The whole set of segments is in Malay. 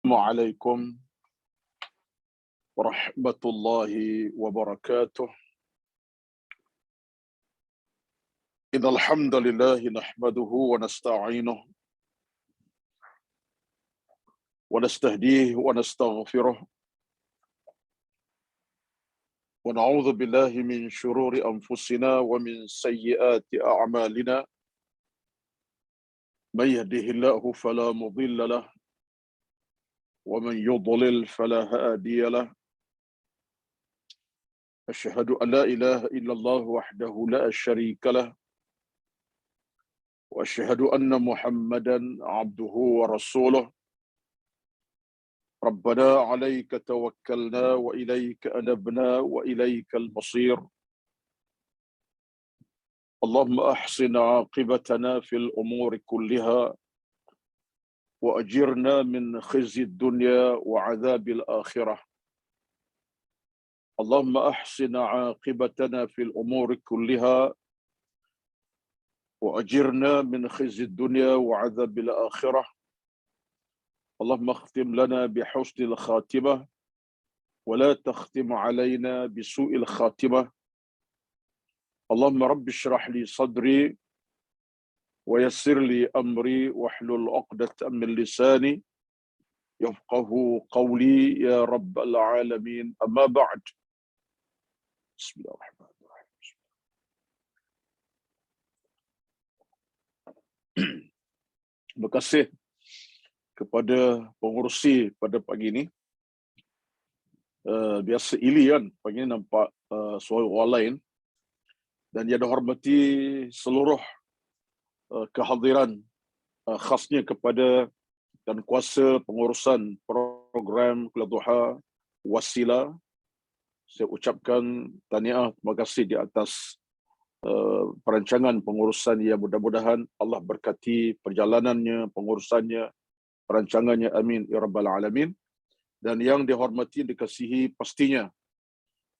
Assalamualaikum warahmatullahi wabarakatuh. Innal hamdalillah nahmaduhu wa nasta'inuhu wa nastahdihi wa nastaghfiruh wa na'udzu billahi min shururi anfusina wa min sayyiati a'malina. May yahdihillahu fala mudilla lahu wa man yudlil fala hadiya lahu. Asyhadu an la ilaha illallah wahdahu la syarika lahu wa asyhadu anna Muhammadan abduhu wa rasuluh. Rabbana 'alaika tawakkalna wa ilaika anabna wa ilaikal masir. Allahumma ahsin 'aqibatana fil umuri kulliha wa ajirna min khizyid dunya wa 'adzabil akhirah. Allahumma ahsin 'aqibatana fil umuri kulliha wa ajirna min khizyid dunya wa 'adzabil akhirah. اللهم اختم لنا بحسن الخاتمة ولا تختم علينا بسوء الخاتمة. اللهم رب اشرح لي صدري ويسر لي أمري واحلل عقدة من لساني يفقه قولي يا رب العالمين. أما بعد. بسم الله الرحمن الرحيم. Terima kasih kepada pengurusi pada pagi ini. Biasa Ili kan, pagi ini nampak suara orang lain. Dan yang dihormati seluruh kehadiran, khasnya kepada dan kuasa pengurusan program Kuliah Duha Wasila. Saya ucapkan tahniah, terima kasih di atas perancangan pengurusan yang mudah-mudahan Allah berkati perjalanannya, pengurusannya, perancangannya, amin ya rabbal alamin. Dan yang dihormati, dikasihi pastinya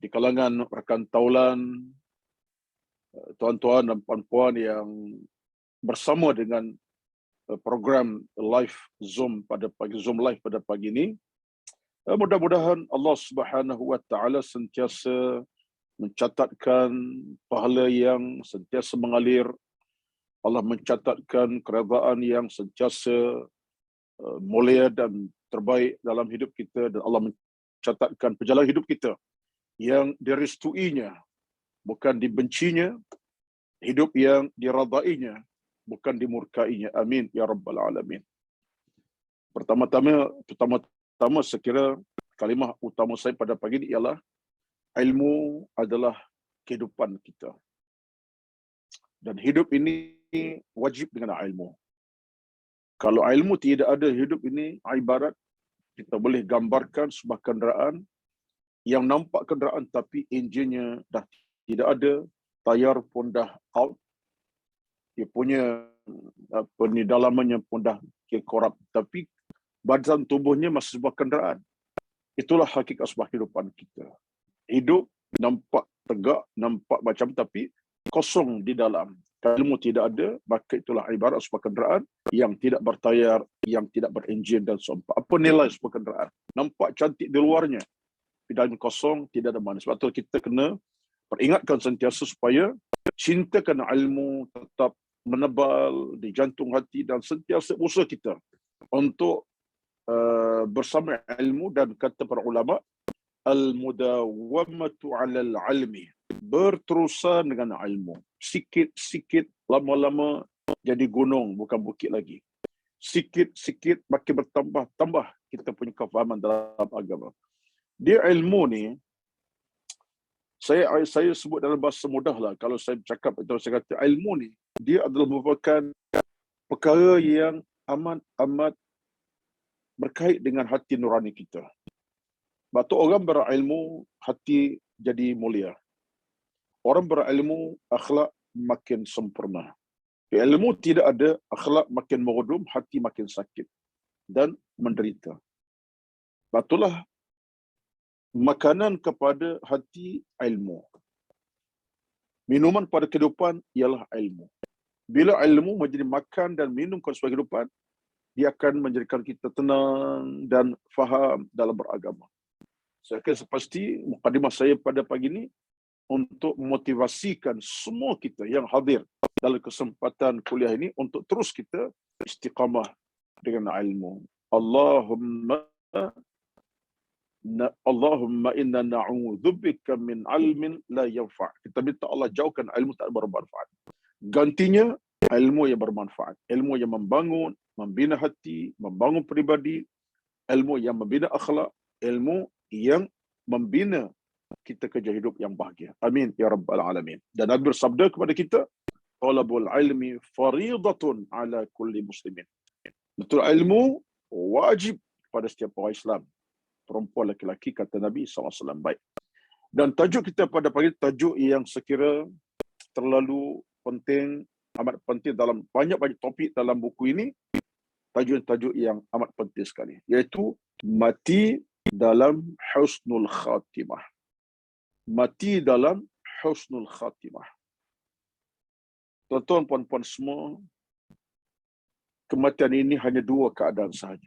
di kalangan rekan taulan, tuan-tuan dan puan-puan yang bersama dengan program live Zoom live pada pagi ini. Mudah-mudahan Allah Subhanahu wa taala sentiasa mencatatkan pahala yang sentiasa mengalir. Allah mencatatkan keredaan yang sentiasa mulia dan terbaik dalam hidup kita, dan Allah mencatatkan perjalanan hidup kita yang direstuinya, bukan dibencinya, hidup yang diradainya, bukan dimurkainya. Amin ya rabbal alamin. Pertama-tama saya kira kalimah utama saya pada pagi ini ialah ilmu adalah kehidupan kita. Dan hidup ini wajib dengan ilmu. Kalau ilmu tidak ada, hidup ini ibarat kita boleh gambarkan sebuah kenderaan yang nampak kenderaan tapi enjinnya dah tidak ada, tayar pun dah out, dia punya dalamannya pun dah korup, tapi badan tubuhnya masih sebuah kenderaan. Itulah hakikat sebuah kehidupan kita. Hidup nampak tegak, nampak macam, tapi kosong di dalam. Kalau ilmu tidak ada, maka itulah ibarat sebuah kenderaan yang tidak bertayar, yang tidak berenjin dan seumpama. Apa nilai sebuah kenderaan? Nampak cantik di luarnya, di dalam kosong, tidak ada mana. Sebab itu kita kena peringatkan sentiasa supaya cintakan ilmu tetap menebal di jantung hati, dan sentiasa usaha kita untuk bersama ilmu. Dan kata para ulama, al-mudawamatu 'alal 'ilmi, berterusan dengan ilmu. Sikit-sikit, lama-lama jadi gunung, bukan bukit lagi. Sikit-sikit makin bertambah kita punya kefahaman dalam agama. Dia ilmu ni, saya sebut dalam bahasa mudah lah. Kalau saya bercakap itu, saya kata ilmu ni, dia adalah merupakan perkara yang amat berkait dengan hati nurani kita. Sebab tu orang berilmu, hati jadi mulia. Orang berilmu, akhlak makin sempurna. Ilmu tidak ada, akhlak makin meredum, hati makin sakit dan menderita. Itulah makanan kepada hati, ilmu. Minuman pada kehidupan ialah ilmu. Bila ilmu menjadi makan dan minum kepada kehidupan, dia akan menjadikan kita tenang dan faham dalam beragama. Saya kira sepasti mukadimah saya pada pagi ini untuk memotivasikan semua kita yang hadir dalam kesempatan kuliah ini untuk terus kita istiqamah dengan ilmu. Allahumma inna na'udzubika min ilmin la yanfa'. Kita minta Allah jauhkan ilmu tak bermanfaat. Gantinya ilmu yang bermanfaat, ilmu yang membangun, membina hati, membangun pribadi, ilmu yang membina akhlak, ilmu yang membina kita kerja hidup yang bahagia. Amin ya rabbal alamin. Dan Nabi bersabda kepada kita, talabul ilmi faridatun ala kulli muslimin. Betul, ilmu wajib pada setiap orang Islam, perempuan lelaki, kata Nabi SAW. Baik. Dan tajuk kita pada pagi tajuk yang sekira terlalu penting, amat penting dalam banyak-banyak topik dalam buku ini. Tajuk-tajuk yang amat penting sekali, iaitu mati dalam husnul khatimah. Mati dalam husnul khatimah. Tuan-tuan, puan-puan semua, kematian ini hanya dua keadaan sahaja.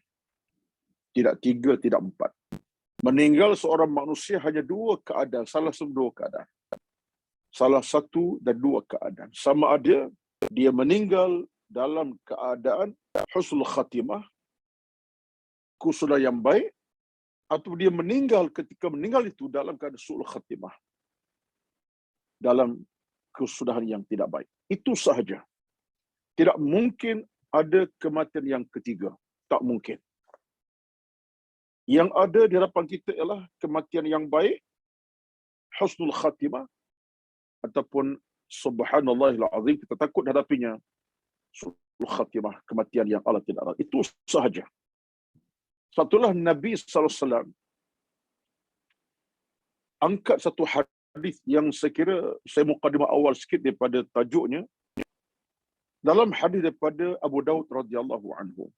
Tidak tiga, tidak empat. Meninggal seorang manusia hanya dua keadaan, salah satu dua keadaan. Salah satu dan dua keadaan. Sama ada dia meninggal dalam keadaan husnul khatimah, kesudahan yang baik, atau dia meninggal ketika meninggal itu dalam keadaan su'ul khatimah, dalam kesudahan yang tidak baik. Itu sahaja. Tidak mungkin ada kematian yang ketiga. Tak mungkin. Yang ada di hadapan kita ialah kematian yang baik, husnul khatimah, ataupun subhanallahil azim, kita takut hadapinya, su'ul khatimah, kematian yang Allah tidak rela. Itu sahaja. Satulah Nabi SAW angkat satu hadis yang saya kira saya mukadimah awal sikit daripada tajuknya. Dalam hadis daripada Abu Daud radhiyallahu anhu,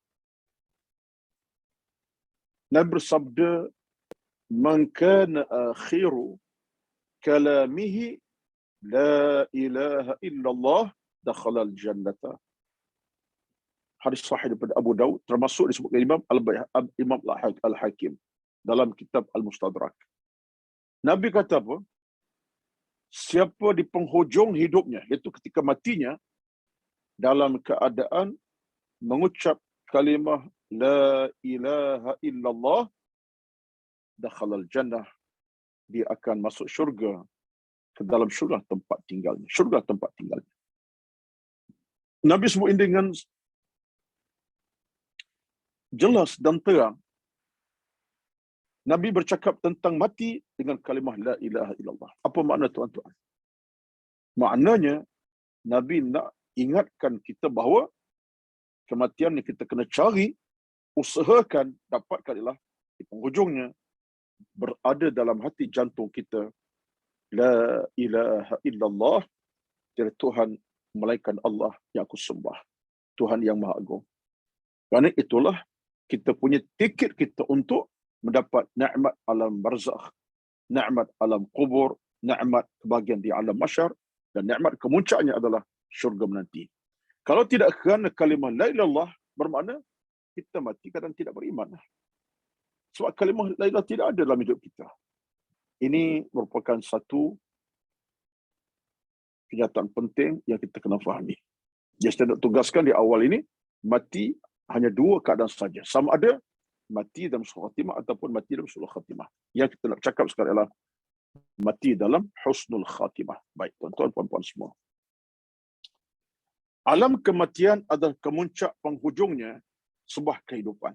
Nabi bersabda, "Man kana akhiru kalamihi la ilaha illallah dakhala al-jannata." Hadis sahih daripada Abu Daud, termasuk disebutkan Imam Al-Hakim dalam kitab Al-Mustadrak. Nabi kata apa? Siapa di penghujung hidupnya, iaitu ketika matinya, dalam keadaan mengucap kalimah la ilaha illallah, dakhala al-jannah, dia akan masuk syurga, ke dalam syurga tempat tinggalnya. Syurga tempat tinggalnya. Nabi sebut ini dengan jelas dan terang. Nabi bercakap tentang mati dengan kalimah la ilaha illallah. Apa makna, tuan-tuan? Maknanya, Nabi nak ingatkan kita bahawa kematian yang kita kena cari, usahakan dapatkan ialah di penghujungnya berada dalam hati jantung kita. La ilaha illallah, tiada Tuhan melainkan Allah yang aku sembah. Tuhan yang Maha Agung. Kerana itulah kita punya tiket kita untuk mendapat nikmat alam barzakh, nikmat alam kubur, nikmat kebahagiaan di alam mahsyar, dan nikmat kemuncaknya adalah syurga menanti. Kalau tidak kerana kalimah la ilaha illallah, bermakna kita mati kadang tidak beriman. Sebab kalimah la ilaha tidak ada dalam hidup kita. Ini merupakan satu kenyataan penting yang kita kena fahami. Jadi saya nak tugaskan di awal ini, mati hanya dua keadaan saja. Sama ada mati dalam su'ul khatimah ataupun mati dalam su'ul khatimah. Yang kita nak cakap sekarang ialah mati dalam husnul khatimah. Baik, tuan-tuan, puan-puan semua. Alam kematian adalah kemuncak penghujungnya sebuah kehidupan.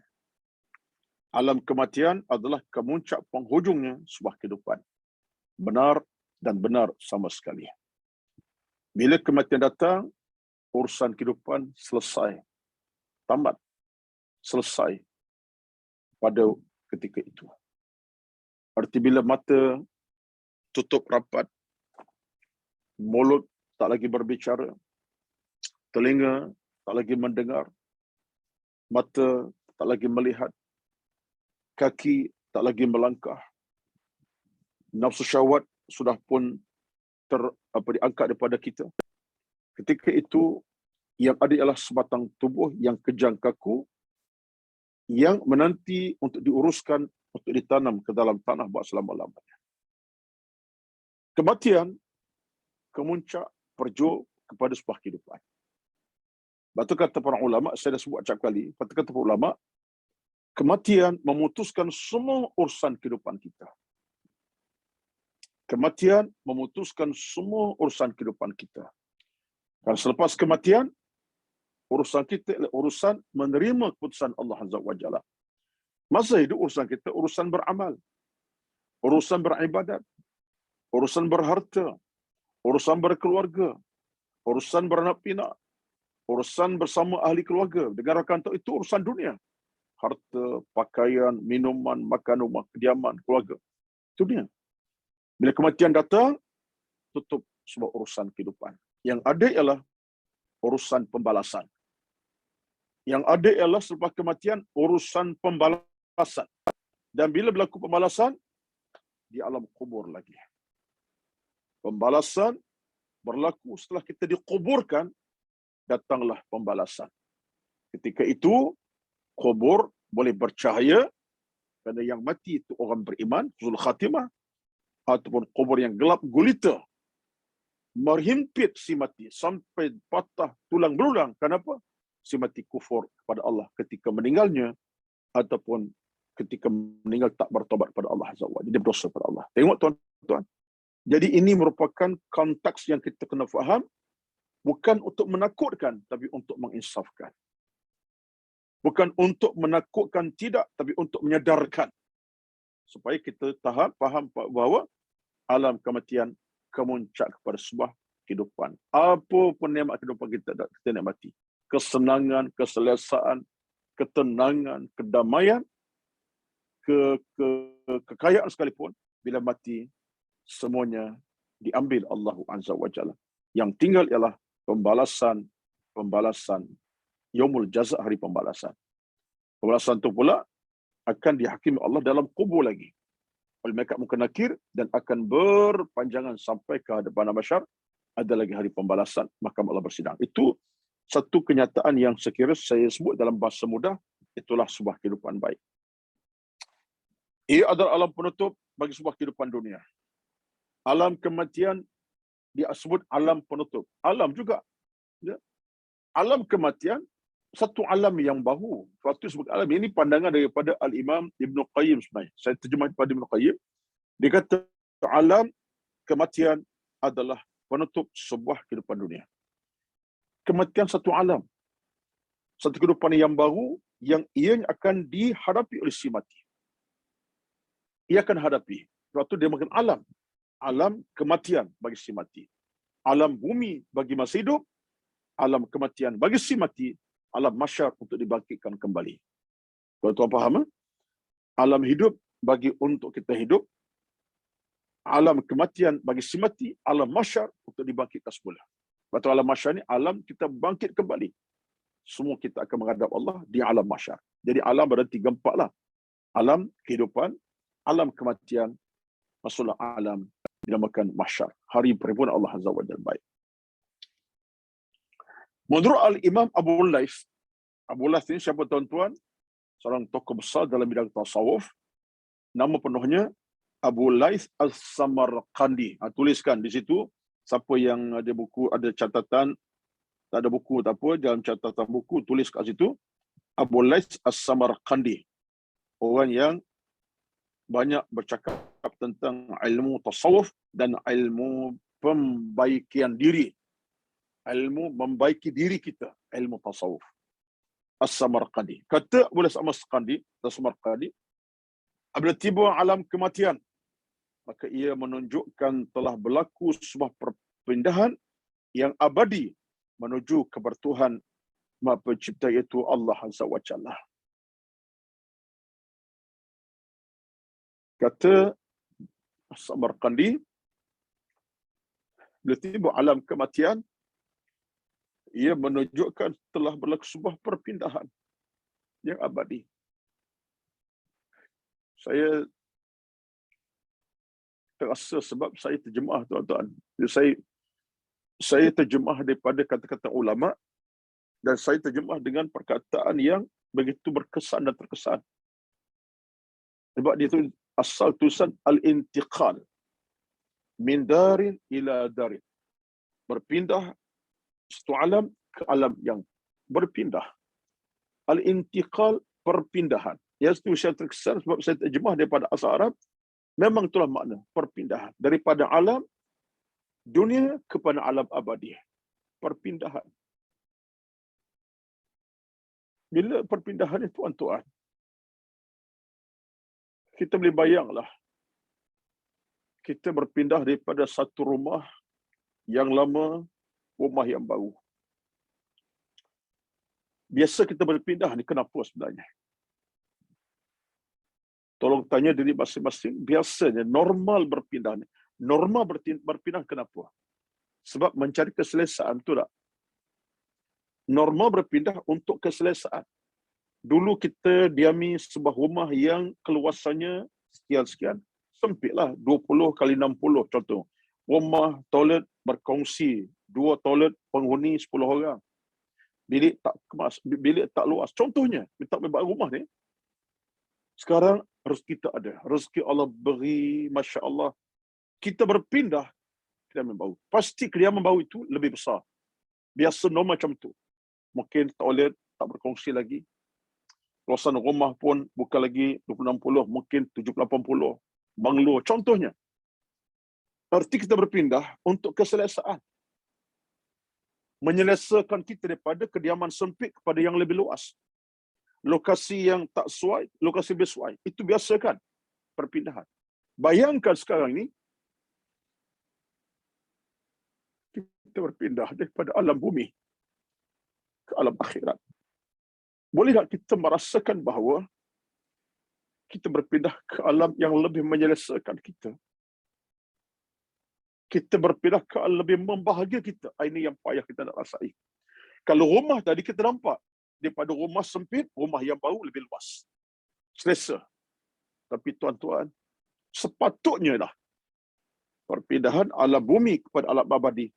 Alam kematian adalah kemuncak penghujungnya sebuah kehidupan. Benar dan benar sama sekali. Bila kematian datang, urusan kehidupan selesai. Tamat. Selesai pada ketika itu. Arti bila mata tutup rapat, mulut tak lagi berbicara, telinga tak lagi mendengar, mata tak lagi melihat, kaki tak lagi melangkah, nafsu syahwat sudah pun diangkat daripada kita. Ketika itu yang ada ialah sebatang tubuh yang kejang kaku yang menanti untuk diuruskan, untuk ditanam ke dalam tanah buat selama-lamanya. Kematian kemuncak perju kepada sebuah kehidupan. Batu kata para ulama, saya dah sebut acap kali, kata para ulama, kematian memutuskan semua urusan kehidupan kita. Kematian memutuskan semua urusan kehidupan kita. Dan selepas kematian, urusan kita adalah urusan menerima keputusan Allah Azza wa Jalla. Masa hidup urusan kita, urusan beramal, urusan beribadat, urusan berharta, urusan berkeluarga, urusan beranak pinak, urusan bersama ahli keluarga. Dengan rakan itu urusan dunia. Harta, pakaian, minuman, makan rumah, kediaman, keluarga. Itu dia. Bila kematian datang, tutup sebuah urusan kehidupan. Yang ada ialah urusan pembalasan. Yang ada ialah selepas kematian, urusan pembalasan. Dan bila berlaku pembalasan, di alam kubur lagi. Pembalasan berlaku setelah kita dikuburkan, datanglah pembalasan. Ketika itu, kubur boleh bercahaya, kerana yang mati itu orang beriman, husnul khatimah, ataupun kubur yang gelap gulita, merhimpit si mati sampai patah tulang belulang. Kenapa? Si mati kufur kepada Allah ketika meninggalnya, ataupun ketika meninggal tak bertobat kepada Allah Azza wa Jalla. Dia berdosa kepada Allah. Tengok tuan-tuan. Jadi ini merupakan konteks yang kita kena faham, bukan untuk menakutkan, tapi untuk menginsafkan. Bukan untuk menakutkan tidak, tapi untuk menyadarkan. Supaya kita faham bahawa alam kematian kemuncak kepada sebuah kehidupan. Apa pun nikmat kehidupan kita nikmati. Kesenangan, keselesaan, ketenangan, kedamaian, kekayaan sekalipun, bila mati, semuanya diambil Allah Azza wa Jalla. Yang tinggal ialah pembalasan yaumul jaza, hari pembalasan. Pembalasan itu pula akan dihakimi Allah dalam kubur lagi oleh malaikat munkar nakir, dan akan berpanjangan sampai ke hadapan masyar. Ada lagi hari pembalasan, mahkamah Allah bersidang. Itu satu kenyataan yang sekira saya sebut dalam bahasa mudah, itulah sebuah kehidupan baik. Ia adalah alam penutup bagi sebuah kehidupan dunia. Alam kematian dia sebut alam penutup. Alam juga. Ya. Alam kematian, satu alam yang baru. Suatu sebagai alam. Ini pandangan daripada Al-Imam Ibn Qayyim sebenarnya. Saya terjemah daripada Ibn Qayyim. Dia kata, alam kematian adalah penutup sebuah kehidupan dunia. Kematian satu alam. Satu kehidupan yang baru, yang ia akan dihadapi oleh si mati. Ia akan hadapi. Sebab itu dia makan alam. Alam kematian bagi si mati. Alam bumi bagi masa hidup. Alam kematian bagi si mati. Alam masyar untuk dibangkitkan kembali. Tuan-tuan faham? Alam hidup bagi untuk kita hidup. Alam kematian bagi si mati. Alam masyar untuk dibangkitkan semula. Sebab alam masyar ni alam kita bangkit kembali. Semua kita akan menghadap Allah di alam masyar. Jadi alam berada 3 4 lah. Alam kehidupan, alam kematian, masuklah alam dinamakan masyar. Hari perhimpunan Allah Azza wa Jalla baik. Menurut Al-Imam Abu Laith ini siapa tuan-tuan? Seorang tokoh besar dalam bidang tasawuf. Nama penuhnya Abu Laith As-Samarqandi. Tuliskan di situ, siapa yang ada buku, ada catatan, tak ada buku tak apa, dalam catatan buku tulis kat situ, Abu Laith As-Samarqandi. Orang yang banyak bercakap tentang ilmu tasawuf dan ilmu pembaikian diri. Ilmu membaiki diri kita, ilmu tasawuf. As-Samarqandi. Kata Abu Laith As-Samarqandi, apabila tiba alam kematian, maka ia menunjukkan telah berlaku sebuah perpindahan yang abadi menuju kepada Tuhan Maha Pencipta, iaitu Allah Azza wa Jalla. Kata Samarqandi, bila tiba alam kematian, ia menunjukkan telah berlaku sebuah perpindahan yang abadi. Saya terasa sebab saya terjemah, tuan-tuan. Saya terjemah daripada kata-kata ulama, dan saya terjemah dengan perkataan yang begitu berkesan dan terkesan. Sebab dia tu asal tulisan al-intiqal min darin ila darin. Berpindah satu alam ke alam yang berpindah. Al-intiqal, perpindahan. Yang itu saya terkesan sebab saya terjemah daripada asal Arab. Memang itulah makna perpindahan. Daripada alam dunia kepada alam abadi. Perpindahan. Bila perpindahan itu tuan-tuan, kita boleh bayanglah. Kita berpindah daripada satu rumah yang lama, rumah yang baru. Biasa kita berpindah ni kenapa sebenarnya? Tolong tanya diri masing-masing. Biasanya normal berpindah ni. Normal berpindah kenapa? Sebab mencari keselesaan, betul tak? Normal berpindah untuk keselesaan. Dulu kita diami sebuah rumah yang keluasannya sekian-sekian. Sempitlah, 20 kali 60 contoh. Rumah, toilet berkongsi. 2 toilet penghuni 10 orang. Bilik tak kemas, bilik tak luas. Contohnya, kita tak boleh rumah ni. Sekarang rezeki tak ada. Rezeki Allah beri, Masya Allah. Kita berpindah kediaman baru. Pasti kediaman baru itu lebih besar. Biasa normal macam tu. Mungkin toilet tak berkongsi lagi. Kawasan rumah pun bukan lagi 20-60, mungkin 70-80. Banglo, contohnya. Arti kita berpindah untuk keselesaan. Menyelesaikan kita daripada kediaman sempit kepada yang lebih luas. Lokasi yang tak sesuai, lokasi bersesuai. Itu biasa kan? Perpindahan. Bayangkan sekarang ini, kita berpindah daripada alam bumi ke alam akhirat. Boleh tak kita merasakan bahawa kita berpindah ke alam yang lebih menyelesaikan kita? Kita berpindah ke alam lebih membahagia kita. Ini yang payah kita nak rasai. Kalau rumah tadi kita nampak, daripada rumah sempit, rumah yang baru lebih luas. Selesa. Tapi tuan-tuan, sepatutnya dah perpindahan alam bumi kepada alam abadi,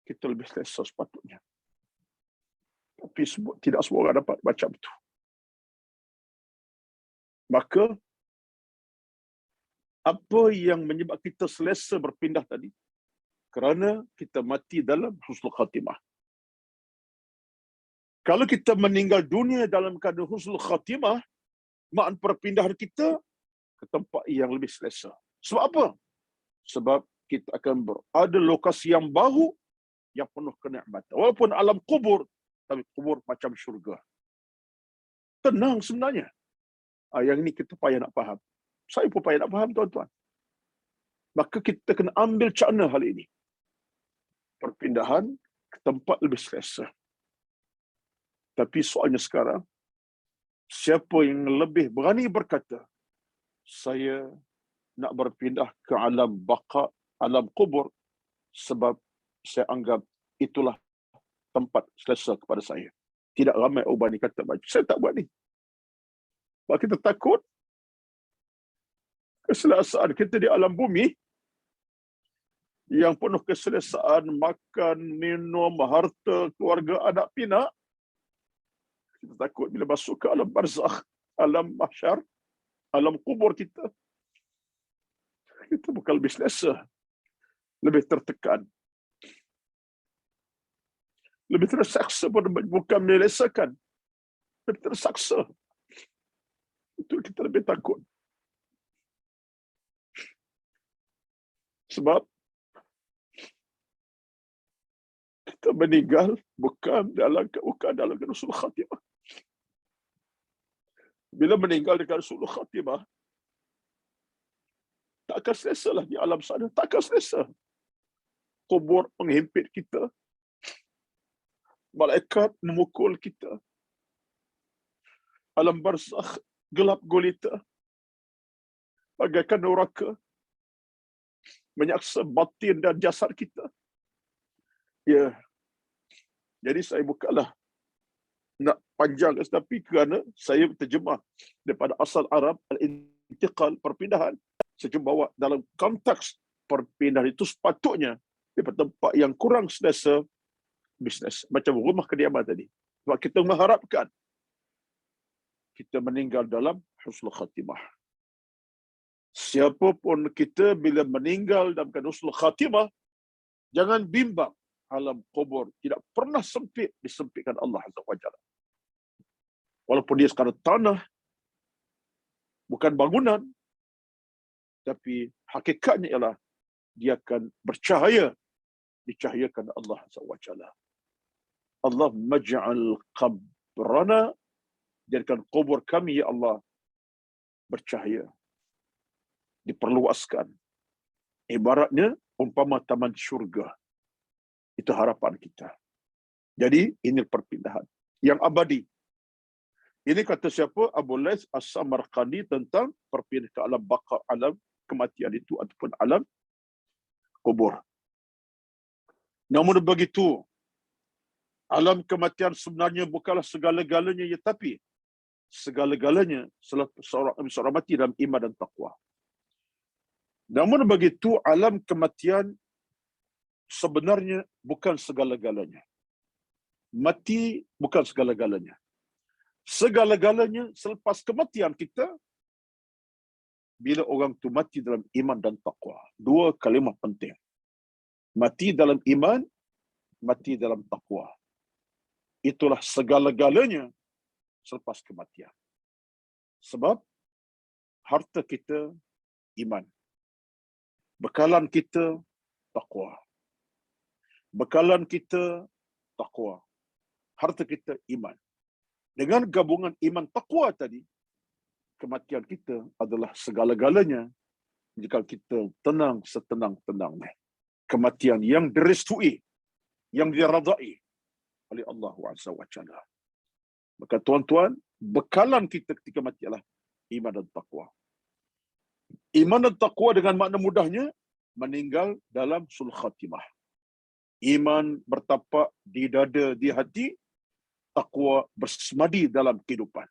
kita lebih selesa sepatutnya. Tapi tidak semua orang dapat macam itu. Maka, apa yang menyebab kita selesa berpindah tadi? Kerana kita mati dalam husnul khatimah. Kalau kita meninggal dunia dalam keadaan husnul khatimah, makna perpindahan kita ke tempat yang lebih selesa. Sebab apa? Sebab kita akan berada lokasi yang baru yang penuh kenikmatan. Walaupun alam kubur, tapi kubur macam syurga. Tenang sebenarnya. Yang ini kita payah nak faham. Saya pun payah nak faham, tuan-tuan. Maka kita kena ambil cakna hal ini. Perpindahan ke tempat lebih selesa. Tapi soalnya sekarang, siapa yang lebih berani berkata, saya nak berpindah ke alam baqa, alam kubur, sebab saya anggap itulah tempat selesa kepada saya. Tidak ramai orang ni kata, saya tak buat ni. Sebab kita takut keselesaan kita di alam bumi yang penuh keselesaan, makan, minum, harta, keluarga, anak pinak. Kita takut bila masuk ke alam barzakh, alam mahsyar, alam kubur kita bukan lebih selesa, lebih tertekan, lebih tersaksa, bukan menyelesaikan, lebih tersaksa. Itu kita lebih takut. Sebab kita meninggal bukan dalam husnul khatimah. Bila meninggal dengan husnul khatimah, tak akan selesa lah di alam sana. Tak akan selesa. Kubur menghimpit kita. Malaikat memukul kita. Alam barzakh gelap gulita. Bagaikan neraka. Menyaksa batin dan jasad kita. Ya. Jadi saya bukanlah nak panjang, tapi kerana saya terjemah daripada asal Arab, al-intiqal, perpindahan. Saya cuba bawa dalam konteks perpindahan itu sepatutnya daripada tempat yang kurang selesa, bisnes. Macam rumah kediaman tadi. Sebab kita mengharapkan kita meninggal dalam husnul khatimah. Siapapun kita bila meninggal dalam keadaan husnul khatimah, jangan bimbang, alam kubur tidak pernah sempit disempitkan Allah Azza wa Jalla. Walaupun dia sekarang tanah, bukan bangunan, tapi hakikatnya ialah dia akan bercahaya, dicahayakan Allah Azza wa Jalla. Allah maj'al qabrana, jadikan kubur kami ya Allah bercahaya, diperluaskan. Ibaratnya umpama taman syurga. Itu harapan kita. Jadi ini perpindahan yang abadi. Ini kata siapa? Abu Laits As-Samarqandi tentang perpindahan ke alam baqa, alam kematian itu ataupun alam kubur. Namun begitu, alam kematian sebenarnya bukanlah segala-galanya, ya, tapi segala-galanya seorang mati dalam iman dan taqwa. Namun begitu, alam kematian sebenarnya bukan segala-galanya. Mati bukan segala-galanya. Segala-galanya selepas kematian kita, bila orang tu mati dalam iman dan taqwa. Dua kalimah penting. Mati dalam iman, mati dalam taqwa. Itulah segala-galanya selepas kematian. Sebab harta kita iman. Bekalan kita taqwa. Bekalan kita taqwa. Harta kita iman. Dengan gabungan iman taqwa tadi, kematian kita adalah segala-galanya jika kita tenang setenang-tenangnya. Kematian yang direstui, yang diradai oleh Allah Azza wa Jalla. Maka tuan-tuan, bekalan kita ketika mati adalah iman dan taqwa. Iman dan taqwa dengan makna mudahnya, meninggal dalam sul khatimah. Iman bertapak di dada, di hati, taqwa bersemadi dalam kehidupan.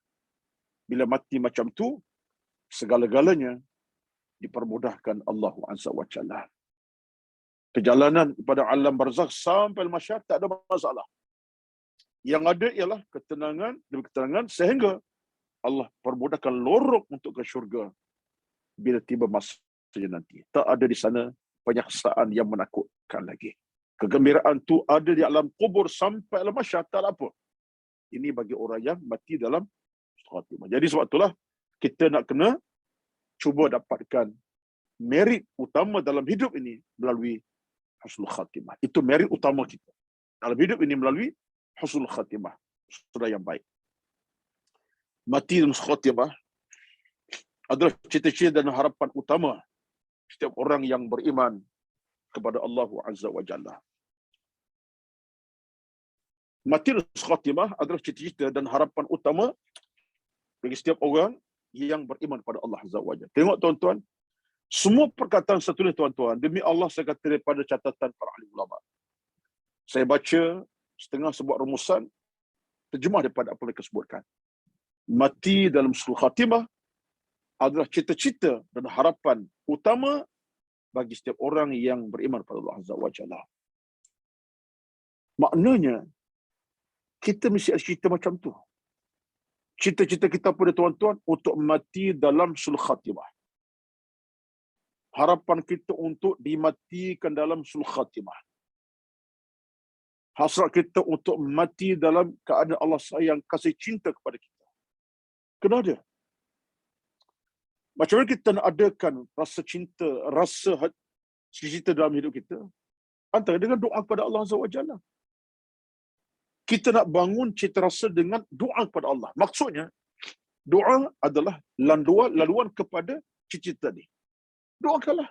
Bila mati macam tu, segala-galanya dipermudahkan Allah Azza wa Jalla. Perjalanan pada alam barzakh sampai masyarakat tak ada masalah. Yang ada ialah ketenangan demi ketenangan sehingga Allah permudahkan lorong untuk ke syurga bila tiba masanya nanti. Tak ada di sana penyaksaan yang menakutkan lagi. Kegembiraan tu ada di alam kubur sampai alam masyarakat, tak apa. Ini bagi orang yang mati dalam khatimah. Jadi sebab itulah kita nak kena cuba dapatkan merit utama dalam hidup ini melalui husnul khatimah. Itu merit utama kita dalam hidup ini, melalui husnul khatimah. Sudah yang baik. Mati dalam khatimah adalah cita-cita dan harapan utama setiap orang yang beriman kepada Allah Azza wa Jalla. Mati dalam khatimah adalah cita-cita dan harapan utama bagi setiap orang yang beriman kepada Allah Azza wa Jalla. Tengok tuan-tuan, semua perkataan satu ni tuan-tuan, demi Allah saya kata daripada catatan para ahli ulama. Saya baca setengah sebuah rumusan, terjemah daripada apa mereka sebutkan. Mati dalam sul khatimah adalah cita-cita dan harapan utama bagi setiap orang yang beriman kepada Allah Azza wa Jalla. Maknanya, kita mesti ada cita macam tu. Cita-cita kita pada tuan-tuan untuk mati dalam sul khatimah. Harapan kita untuk dimatikan dalam sul khatimah. Hasrat kita untuk mati dalam keadaan Allah sayang, kasih cinta kepada kita. Kena ada. Macam mana kita nak adakan rasa cinta, rasa cinta dalam hidup kita? Antara dengan doa kepada Allah Azza wa Jalla. Kita nak bangun cita rasa dengan doa kepada Allah. Maksudnya, doa adalah laluan kepada cita-cita ni. Doakanlah.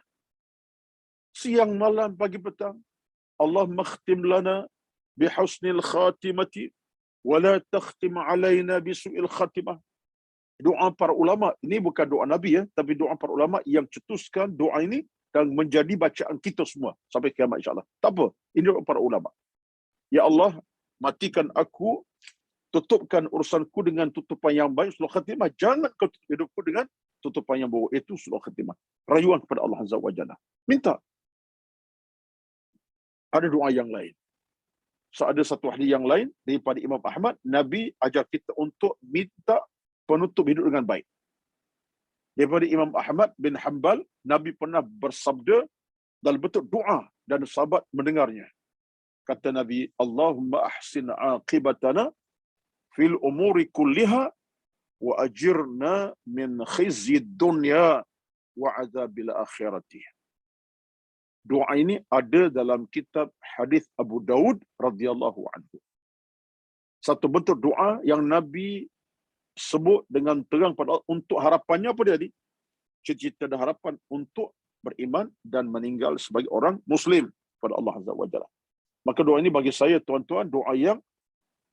Siang, malam, pagi, petang. Allah makhtim lana bihusnil khatimati wala takhtim alaina bisu'il khatimah. Doa para ulama, ini bukan doa Nabi ya, tapi doa para ulama yang cetuskan doa ini dan menjadi bacaan kita semua sampai kiamat insya-Allah. Tak apa, ini doa para ulama. Ya Allah, matikan aku, tutupkan urusanku dengan tutupan yang baik, sul khatimah. Jangan kau tutup hidupku dengan tutupan yang buruk. Itu sul khatimah. Rayuan kepada Allah Azza wa Jalla. Minta. Ada doa yang lain. So, ada satu hadis yang lain daripada Imam Ahmad, Nabi ajar kita untuk minta penutup hidup dengan baik. Daripada Imam Ahmad bin Hanbal, Nabi pernah bersabda dalam bentuk doa dan sahabat mendengarnya. Kata Nabi, Allahumma ahsin aqibatana fil umuri kulliha wa ajirna min khizyid dunya wa azabil akhirati. Doa ini ada dalam kitab hadis Abu Daud radhiyallahu anhu. Satu bentuk doa yang Nabi sebut dengan terang pada Allah untuk harapannya apa dia tadi? Cita-cita dan harapan untuk beriman dan meninggal sebagai orang Muslim pada Allah Azza wa Jalla. Maka doa ini bagi saya, tuan-tuan, doa yang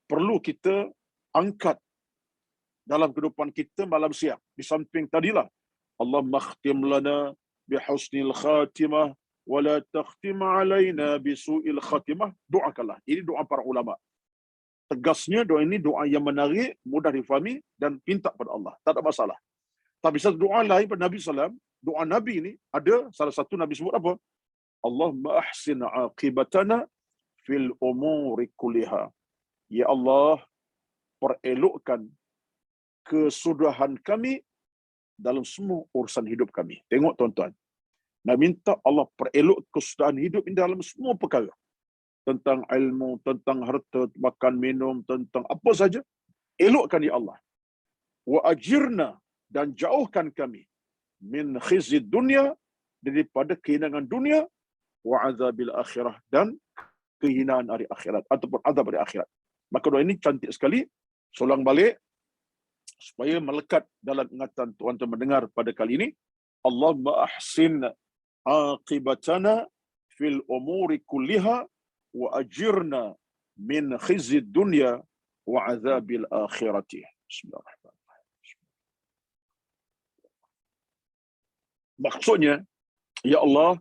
perlu kita angkat dalam kehidupan kita malam siang. Di samping tadilah, Allah makhtim lana bihusnil khatimah wa la takhtim alaina bisu'il khatimah. Doakanlah. Ini doa para ulama. Tegasnya doa ini doa yang menarik, mudah difahami dan minta pada Allah. Tak ada masalah. Tapi satu doa lain pada Nabi SAW, doa Nabi ini ada salah satu Nabi sebut apa? Allahumma ahsin aqibatana fil umuri kulliha. Ya Allah, perelokkan kesudahan kami dalam semua urusan hidup kami. Tengok tuan-tuan. Nak minta Allah perelok kesudahan hidup ini dalam semua perkara. Tentang ilmu, tentang harta, makan, minum, tentang apa saja. Elokkan ya Allah. Wa ajirna, dan jauhkan kami min khizyid dunya, daripada kehinaan dunia, wa azabil akhirah, dan kehinaan hari akhirat ataupun azab hari akhirat. Maka doa ini cantik sekali. Solang balik supaya melekat dalam ingatan tuan-tuan mendengar pada kali ini. Allahumma ahsin aqibatana fil umuri kulliha wa ajirna min khizyid dunya wa azabil akhirati. Bismillahirrahmanirrahim. Maksudnya, ya Allah,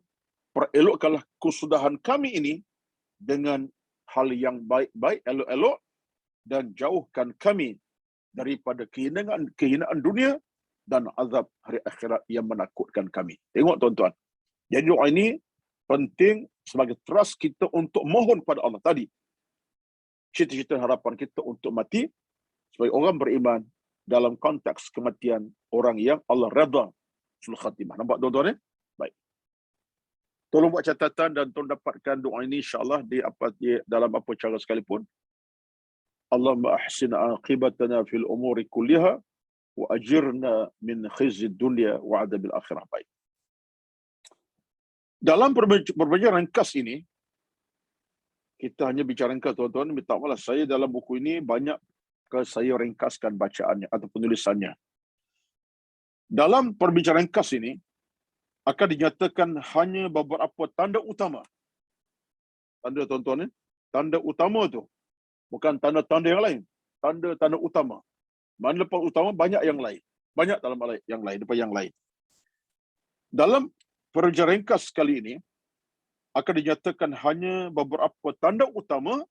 perelokkanlah kesudahan kami ini dengan hal yang baik-baik, elok-elok, dan jauhkan kami daripada kehinaan dunia dan azab hari akhirat yang menakutkan kami. Tengok tuan-tuan. Jadi doa ini penting sebagai trust kita untuk mohon pada Allah tadi. Cita-cita harapan kita untuk mati sebagai orang beriman dalam konteks kematian orang yang Allah redha sul khatimah. Nampak tuan-tuan? Baik. Tolong buat catatan dan tolong dapatkan doa ini insya-Allah di dalam apa cara sekalipun. Allahumma ahsin aqibatana fil umuri kulliha wa ajirna min khizyid dunya wa adzabil akhirah. Baik. Dalam perbincangan ringkas ini, kita hanya bicara ringkas tuan-tuan, minta maaf saya dalam buku ini banyak saya ringkaskan bacaannya atau penulisannya. Dalam perbincangan ringkas ini akan dinyatakan hanya beberapa tanda utama. Tanda tuan-tuan, tanda utama tu bukan tanda-tanda yang lain. Tanda-tanda utama. Mana lepas utama banyak yang lain. Banyak dalam yang lain, daripada yang lain. Dalam perbincangan ringkas kali ini akan dinyatakan hanya beberapa tanda utama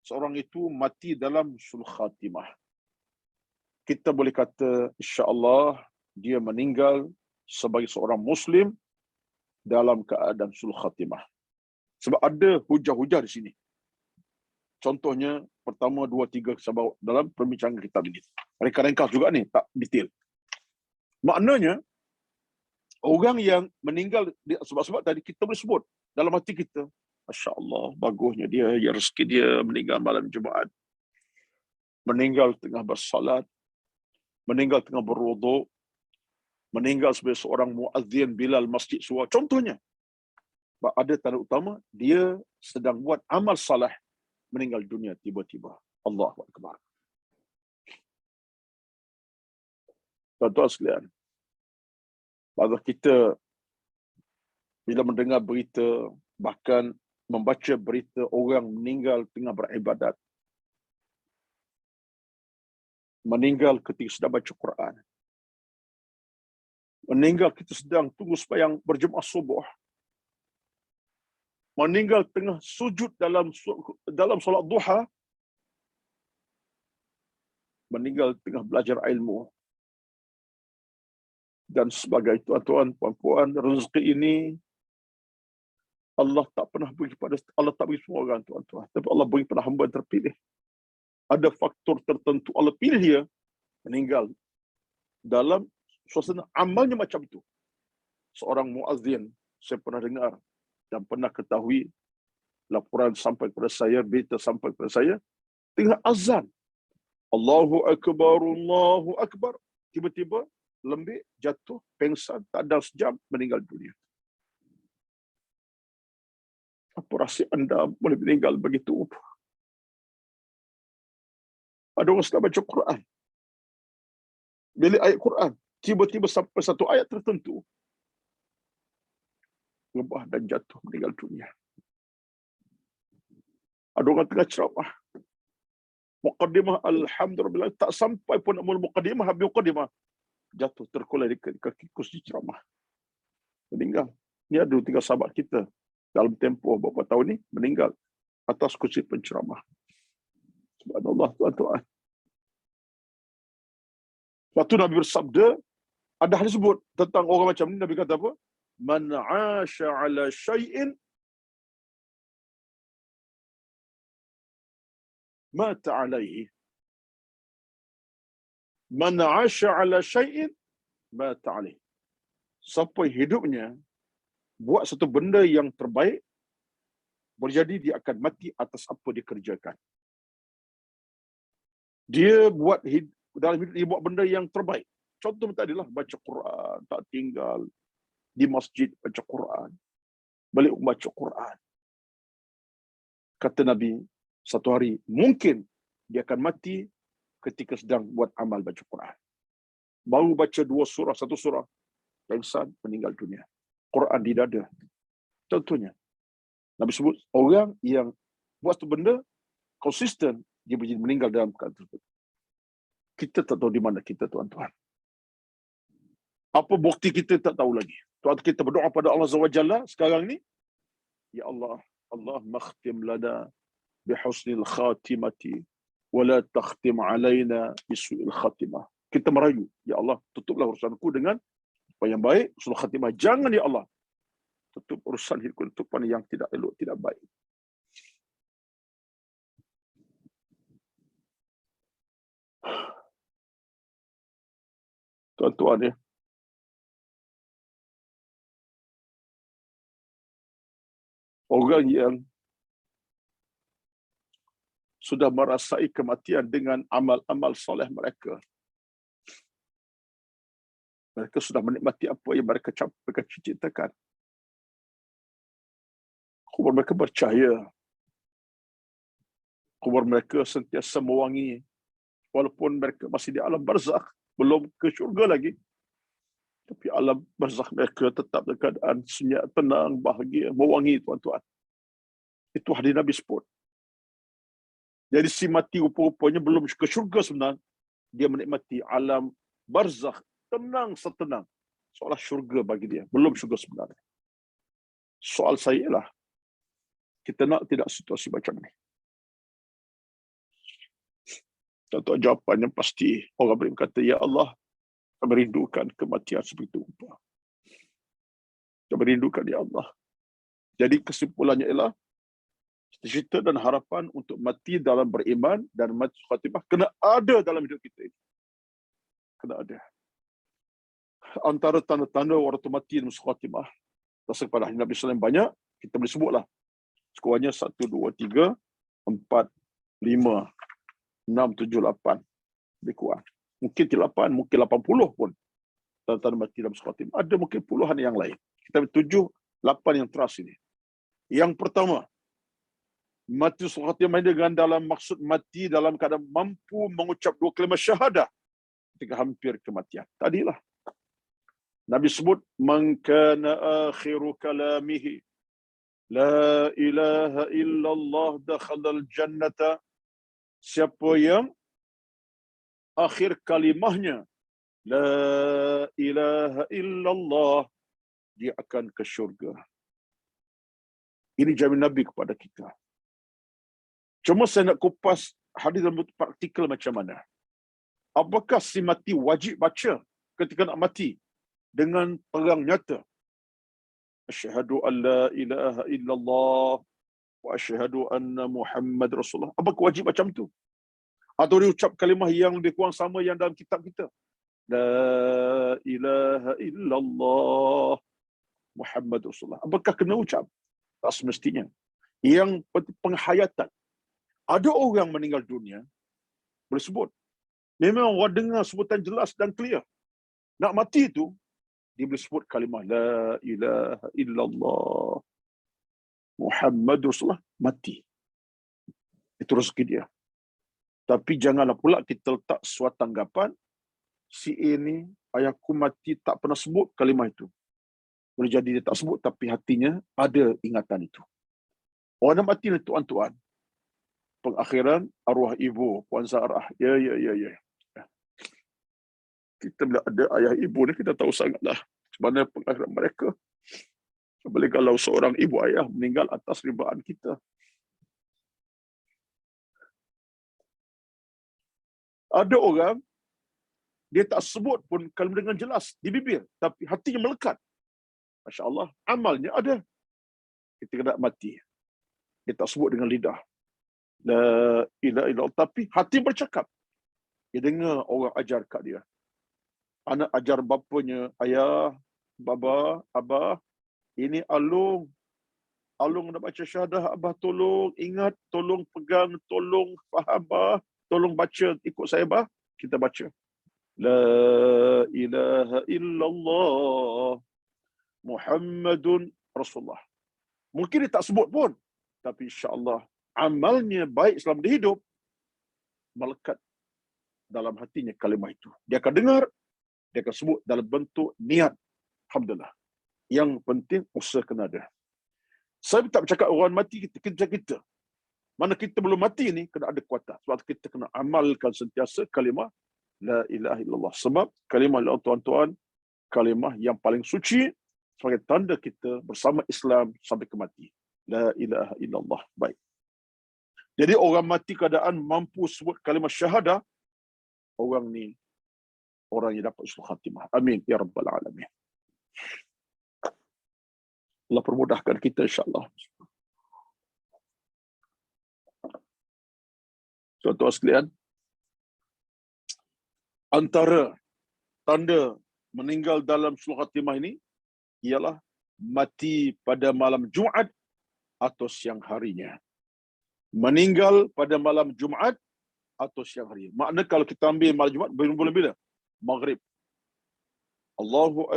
seorang itu mati dalam sul khatimah. Kita boleh kata insya-Allah dia meninggal sebagai seorang Muslim dalam keadaan sul khatimah. Sebab ada hujah-hujah di sini. Contohnya, pertama, dua, tiga sebab dalam perbincangan kitab ini. Ringkas juga ni, tak detail. Maknanya, orang yang meninggal, sebab-sebab tadi kita boleh sebut dalam hati kita, Masya Allah, bagusnya dia, ya rezeki dia meninggal malam Jumaat. Meninggal tengah bersalat, meninggal tengah berwuduk, meninggal sebagai seorang muazzin Bilal Masjid Suwa. Contohnya, ada tanda utama, dia sedang buat amal salah, meninggal dunia tiba-tiba. Allahu Akbar. Tuan-tuan sekalian, pada kita bila mendengar berita, bahkan membaca berita orang meninggal tengah beribadat, meninggal ketika sedang baca Quran, meninggal kita sedang tunggu sembahyang berjemaah subuh, meninggal tengah sujud dalam solat duha, meninggal tengah belajar ilmu, dan sebagainya. Tuan-tuan, puan-puan, rezeki ini Allah tak pernah beri semua orang, tuan-tuan. Tapi Allah beri pada hamba yang terpilih. Ada faktor tertentu Allah pilih dia meninggal dalam suasana amalnya macam itu. Seorang muazzin saya pernah dengar dan pernah ketahui, laporan sampai kepada saya, berita sampai kepada saya, tengah azan, Allahu Akbar, tiba-tiba lembik, jatuh, pengsan, tak ada sejam, meninggal dunia. Apa rahsia anda boleh meninggal begitu? Ada orang sedang baca Quran. Bila ayat Quran, tiba-tiba sampai satu ayat tertentu, lebah dan jatuh meninggal dunia. Ada orang tengah ceramah. Muqaddimah, alhamdulillah, tak sampai pun amul muqaddimah, habis muqaddimah, jatuh terkulai di kaki kursi ceramah. Meninggal. Ni ada 3 sahabat kita dalam tempoh beberapa tahun ni meninggal atas kursi penceramah. Subhanallah, tuan-tuan. Waktu Nabi bersabda, ada hadis sebut tentang orang macam ni, Nabi kata apa? Man 'asha 'ala syai'in mata 'alaihi. Man 'asha 'ala syai'in mata 'alaihi. Siapa hidupnya buat satu benda yang terbaik, boleh jadi dia akan mati atas apa dia kerjakan. Dia buat dalam hidup dia buat benda yang terbaik. Contoh tadilah baca Quran, tak tinggal di masjid baca Quran, balik baca Quran. Kata Nabi, satu hari mungkin dia akan mati ketika sedang buat amal baca Quran. Baru baca 2 surah, 1 surah, pengsan, meninggal dunia. Quran di dada. Contohnya, Nabi sebut orang yang buat satu benda konsisten, dia boleh meninggal dalam keadaan tersebut. Kita tak tahu di mana kita, tuan-tuan. Apa bukti kita tak tahu lagi. Tuan kita berdoa pada Allah Azza wa Jalla sekarang ni, ya Allah, Allah makhtim lana bihusnil khatimati wala takhtim alaina bisu'il khatimah. Kita merayu, ya Allah, tutuplah urusanku dengan apa yang baik, husnul khatimah. Jangan ya Allah tutup urusan hidupku tutupan yang tidak elok, tidak baik. Tuan-tuan ya, orang yang sudah merasai kematian dengan amal-amal soleh mereka, mereka sudah menikmati apa yang mereka cita-citakan. Kubur mereka bercahaya. Kubur mereka sentiasa mewangi. Walaupun mereka masih di alam barzakh, belum ke syurga lagi. Tapi alam barzakh mereka tetap dalam keadaan senyap, tenang, bahagia, mewangi, tuan-tuan. Itu hadis Nabi sebut. Jadi si mati rupa-rupanya belum ke syurga sebenarnya. Dia menikmati alam barzakh, tenang setenang. Seolah syurga bagi dia. Belum syurga sebenarnya. Soal saya ialah, kita nak tidak situasi macam ni? Tentu jawapannya pasti orang boleh berkata, ya Allah, kami rindukan kematian seperti itu. Kami rindukan, ya Allah. Jadi kesimpulannya ialah, cita-cita dan harapan untuk mati dalam beriman dan mati khatimah kena ada dalam hidup kita ini. Kena ada. Antara tanda-tanda orang tu mati dan khatimah, rasa kepada Nabi SAW banyak, kita boleh sebutlah. Sekurangnya 1, 2, 3, 4, 5, 6, 7, 8. Lebih kurang. Mungkin 8, mungkin 80 pun. Tanda-tanda mati dalam khatimah. Ada mungkin puluhan yang lain. Kita 7, 8 yang teras ini. Yang pertama, mati khatimah dengan dalam maksud mati dalam keadaan mampu mengucap 2 kalimat syahadah ketika hampir kematian. Tadilah Nabi sebut, man kana akhiru kalamihi la ilaha illallah dakhalal jannata. Siapa yang akhir kalimahnya la ilaha illallah, dia akan ke syurga. Ini jamin Nabi kepada kita. Cuma saya nak kupas hadis dalam bentuk praktikal macam mana. Apakah si mati wajib baca ketika nak mati dengan terang nyata? Asyhadu an la ilaha illallah wa asyhadu anna Muhammad Rasulullah. Apakah wajib macam tu? Atau dia ucap kalimah yang lebih kurang sama yang dalam kitab kita? La ilaha illallah Muhammad Rasulullah. Apakah kena ucap? Tak semestinya. Yang penghayatan. Ada orang meninggal dunia, boleh sebut. Memang orang dengar sebutan jelas dan clear. Nak mati tu, dia boleh sebut kalimah La ilaha illallah Muhammad Rasulullah, mati. Itu rezeki dia. Tapi janganlah pula kita letak suatu tanggapan, si ini, ayahku mati tak pernah sebut kalimah itu. Boleh jadi dia tak sebut, tapi hatinya ada ingatan itu. Orang nak mati ni tuan-tuan. Pengakhiran arwah ibu, Puan Zarah. Ya. Kita bila ada ayah ibu ni, kita tahu sangatlah sebenarnya pengakhiran mereka. Apalagi kalau seorang ibu ayah meninggal atas ribaan kita. Ada orang, dia tak sebut pun kalau dengan jelas di bibir, tapi hatinya melekat. Masya Allah, amalnya ada. Ketika nak mati, dia tak sebut dengan lidah. La ilaha illallah, tapi hati bercakap. Dia dengar orang ajar kat dia. Anak ajar bapanya, ayah, baba, abah, ini Alung. Alung nak baca syahadah, abah tolong ingat, tolong pegang, tolong faham, abah. Tolong baca, ikut saya, abah. Kita baca. La ilaha illallah Muhammadun Rasulullah. Mungkin dia tak sebut pun. Tapi insya-Allah amalnya baik selama dia hidup, melekat dalam hatinya kalimah itu. Dia akan dengar, dia akan sebut dalam bentuk niat. Alhamdulillah. Yang penting usaha kena ada. Saya tak bercakap orang mati, kita. Mana kita belum mati ni, kena ada kuatan. Sebab kita kena amalkan sentiasa kalimah La ilaha illallah. Sebab kalimah Allah, tuan-tuan, kalimah yang paling suci sebagai tanda kita bersama Islam sampai ke mati. La ilaha illallah. Baik. Jadi orang mati keadaan mampu sebut kalimah syahadah, orang ni orang yang dapat husnul khatimah. Amin ya rabbal alamin. Allah permudahkan kita insya-Allah. Tuan-tuan sekalian, antara tanda meninggal dalam husnul khatimah ini ialah mati pada malam Jumaat atau siang harinya. Meninggal pada malam Jumaat atau siang hari. Makna kalau kita ambil malam Jumaat, bulan bila? Maghrib. Allahu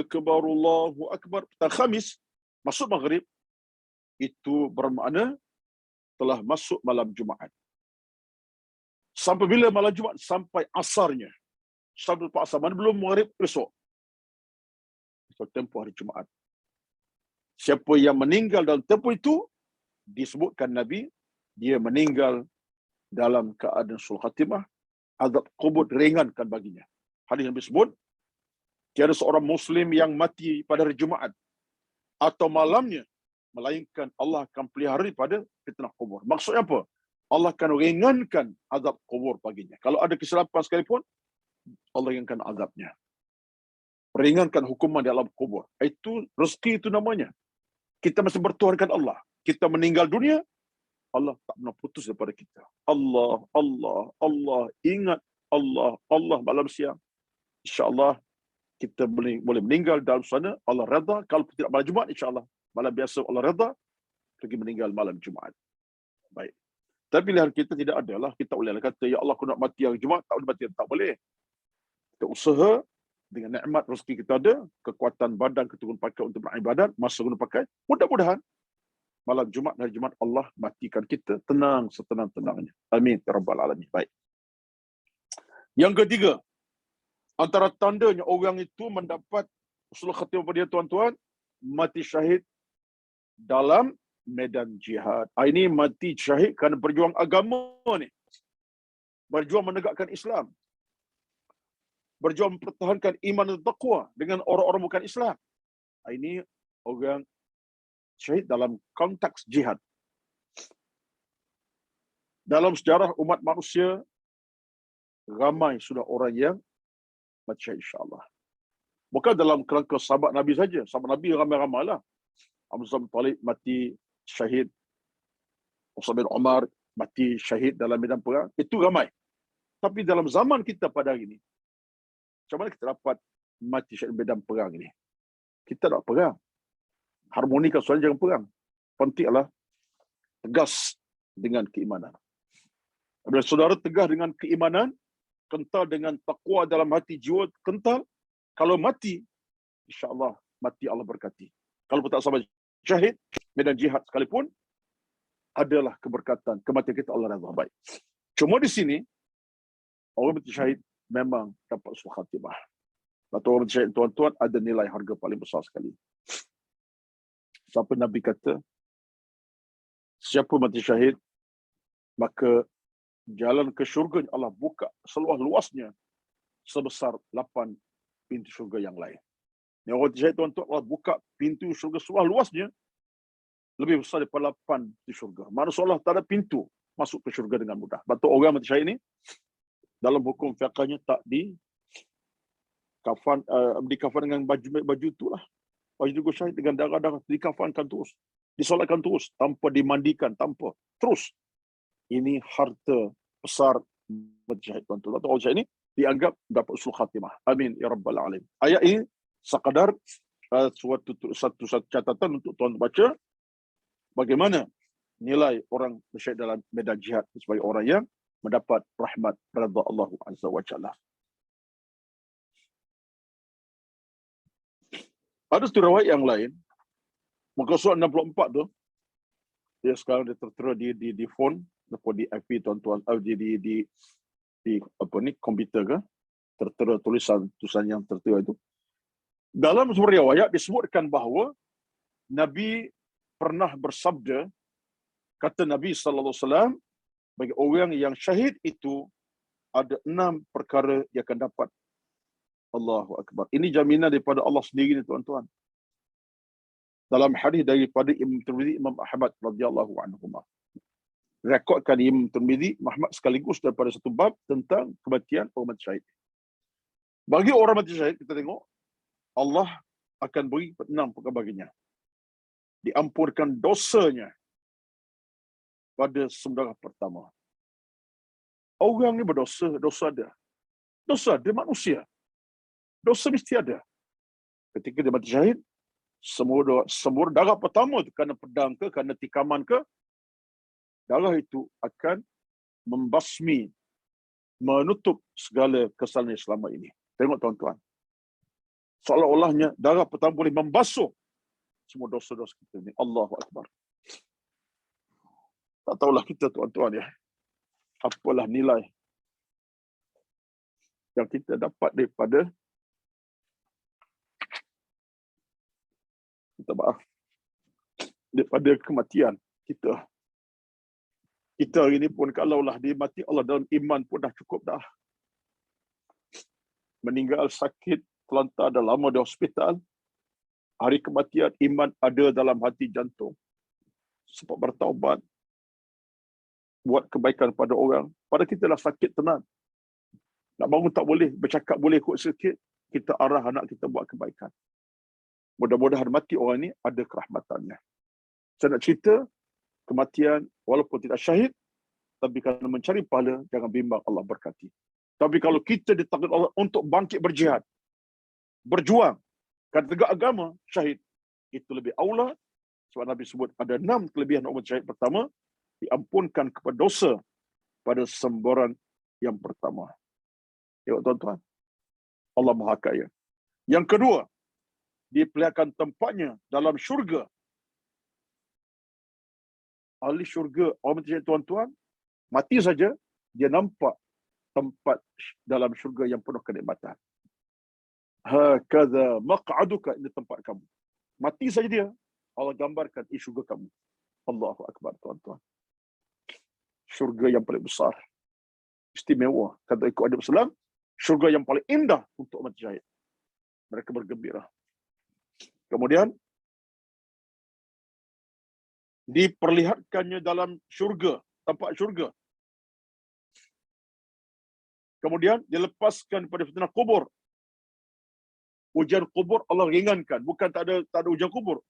Akbar. Petang Khamis, masuk Maghrib, itu bermakna telah masuk malam Jumaat. Sampai bila malam Jumaat? Sampai asarnya. Sampai lepas asar. Mana belum Maghrib besok. Itu tempoh hari Jumaat. Siapa yang meninggal dalam tempoh itu, disebutkan Nabi, dia meninggal dalam keadaan husnul khatimah, azab kubur ringankan baginya. Hadis Nabi sebut, tiada seorang Muslim yang mati pada hari Jumaat atau malamnya, melainkan Allah akan pelihara pada fitnah kubur. Maksudnya apa? Allah akan ringankan azab kubur baginya. Kalau ada kesilapan sekalipun, Allah ringankan azabnya. Ringankan hukuman di alam kubur. Itu rezeki itu namanya. Kita masih bertuhankan Allah. Kita meninggal dunia, Allah tak pernah putus daripada kita. Allah. Ingat Allah malam siang. InsyaAllah kita boleh meninggal dalam sana. Allah redha. Kalau tidak malam Jumaat, insyaAllah. Malam biasa Allah redha, pergi meninggal malam Jumaat. Baik. Tapi pilihan kita tidak ada lah. Kita bolehlah kata, ya Allah, aku nak mati yang Jumaat. Tak boleh mati. Tak boleh. Kita usaha dengan nikmat rezeki kita ada, kekuatan badan kita guna pakai untuk beribadat, masa guna pakai. Mudah-mudahan malam Jumaat dan hari Jumaat Allah matikan kita tenang setenang-tenangnya. Amin ya rabbal alamin. Baik. Yang ketiga, antara tandanya orang itu mendapat husnul khatimah pada dia, tuan-tuan, mati syahid dalam medan jihad. Ini mati syahid kerana berjuang agama ni. Berjuang menegakkan Islam. Berjuang mempertahankan iman dan taqwa dengan orang-orang bukan Islam. Ini orang syahid dalam konteks jihad. Dalam sejarah umat manusia, ramai sudah orang yang mati syahid insyaAllah. Bukan dalam kerangka sahabat Nabi saja. Sahabat Nabi ramai-ramai lah. Hamzah bin Talib mati syahid. Mus'ab bin Umar mati syahid dalam medan perang. Itu ramai. Tapi dalam zaman kita pada hari ini, Macam mana kita dapat mati syahid medan perang ini? Kita tak perang. Harmonikan suara, jangan perang. Penting adalah tegas dengan keimanan. Bila saudara tegas dengan keimanan, kental dengan takwa dalam hati, jiwa kental, kalau mati, insya-Allah mati Allah berkati. Kalau tak sampai syahid medan jihad sekalipun, adalah keberkatan, kematian kita Allah redha baik. Cuma di sini orang mati syahid memang dapat husnul khatimah. Atau orang mati syahid, tuan-tuan, ada nilai harga paling besar sekali. Sampai Nabi kata, siapa mati syahid, maka jalan ke syurga Allah buka seluas-luasnya sebesar 8 pintu syurga yang lain. Yang orang mati syahid, tuan-tuan, Allah buka pintu syurga seluas-luasnya lebih besar daripada 8 pintu syurga. Maksudnya Allah tak ada pintu masuk ke syurga dengan mudah. Betul orang mati syahid ini dalam hukum fiqhnya tak dikafan dengan baju itulah. Baju syahid dengan darah-darah dikafankan terus, disolatkan terus tanpa dimandikan, tanpa terus. Ini harta besar mati syahid, tuan-tuan. Atau orang syahid ini dianggap dapat husnul khatimah. Amin ya rabbal alamin. Ayat ini sekadar satu catatan untuk tuan baca bagaimana nilai orang bersyahid dalam medan jihad sebagai orang yang mendapat rahmat redha Allah Azza wa Jalla. Ada satu riwayat yang lain, muka surat 64 tu, dia sekarang dia tertera di phone, ataupun di IP, tuan-tuan, di apa ni, komputer ke, tertera tulisan yang tertera itu. Dalam sebuah riwayat disebutkan bahawa Nabi pernah bersabda, kata Nabi sallallahu alaihi wasallam, bagi orang yang syahid itu ada 6 perkara yang akan dapat. Allahu akbar. Ini jaminan daripada Allah sendiri ni, tuan-tuan. Dalam hadis daripada Imam Tirmizi, Imam Ahmad radhiyallahu anhuma. Rekodkan Imam Tirmizi, Muhammad sekaligus daripada satu bab tentang kematian orang mati syahid. Bagi orang mati syahid, kita tengok Allah akan beri 6 perkara baginya. Diampunkan dosanya pada saudara pertama. Orang ni berdosa, dosa ada. Dosa ada manusia. Dosa mesti ada. Ketika dia mati syahid, semua darah pertama itu kerana pedang ke, kerana tikaman ke, darah itu akan membasmi, menutup segala kesalahan selama ini. Tengok, tuan-tuan. Seolah-olahnya darah pertama boleh membasuh semua dosa-dosa kita ini. Allahu akbar. Tak tahulah kita, tuan-tuan, ya, apalah nilai yang kita dapat daripada, minta maaf, daripada kematian kita. Kita hari ini pun kalaulah dimati Allah dalam iman pun dah cukup dah. Meninggal sakit, terlantar dah lama di hospital, hari kematian iman ada dalam hati jantung. Sebab bertaubat, buat kebaikan pada orang. Pada kita lah sakit tenang. Nak bangun tak boleh, bercakap boleh kot sikit, kita arah anak kita buat kebaikan. Mudah-mudahan mati orang ni ada kerahmatannya. Saya nak cerita, kematian walaupun tidak syahid, tapi kerana mencari pahala, jangan bimbang, Allah berkati. Tapi kalau kita ditakdir Allah untuk bangkit berjihad, berjuang, kerana tegak agama, syahid, itu lebih aula. Sebab Nabi sebut ada 6 kelebihan orang syahid. Pertama, diampunkan kepada dosa pada semburan yang pertama. Tengok, tuan-tuan, Allah Maha Kaya. Yang kedua, diperlihatkan tempatnya dalam syurga. Ahli syurga, orang mati syahid, tuan-tuan, mati saja, dia nampak tempat dalam syurga yang penuh kenikmatan. Hakadha maq'aduka, ini tempat kamu. Mati saja dia, Allah gambarkan ini syurga kamu. Allahu akbar, tuan-tuan. Syurga yang paling besar, istimewa. Kata ikut Adab Salam, syurga yang paling indah untuk mati syahid. Mereka bergembira. Kemudian diperlihatkannya dalam syurga, tempat syurga. Kemudian dilepaskan pada fitnah kubur. Ujian kubur Allah ringankan, bukan tak ada ujian kubur.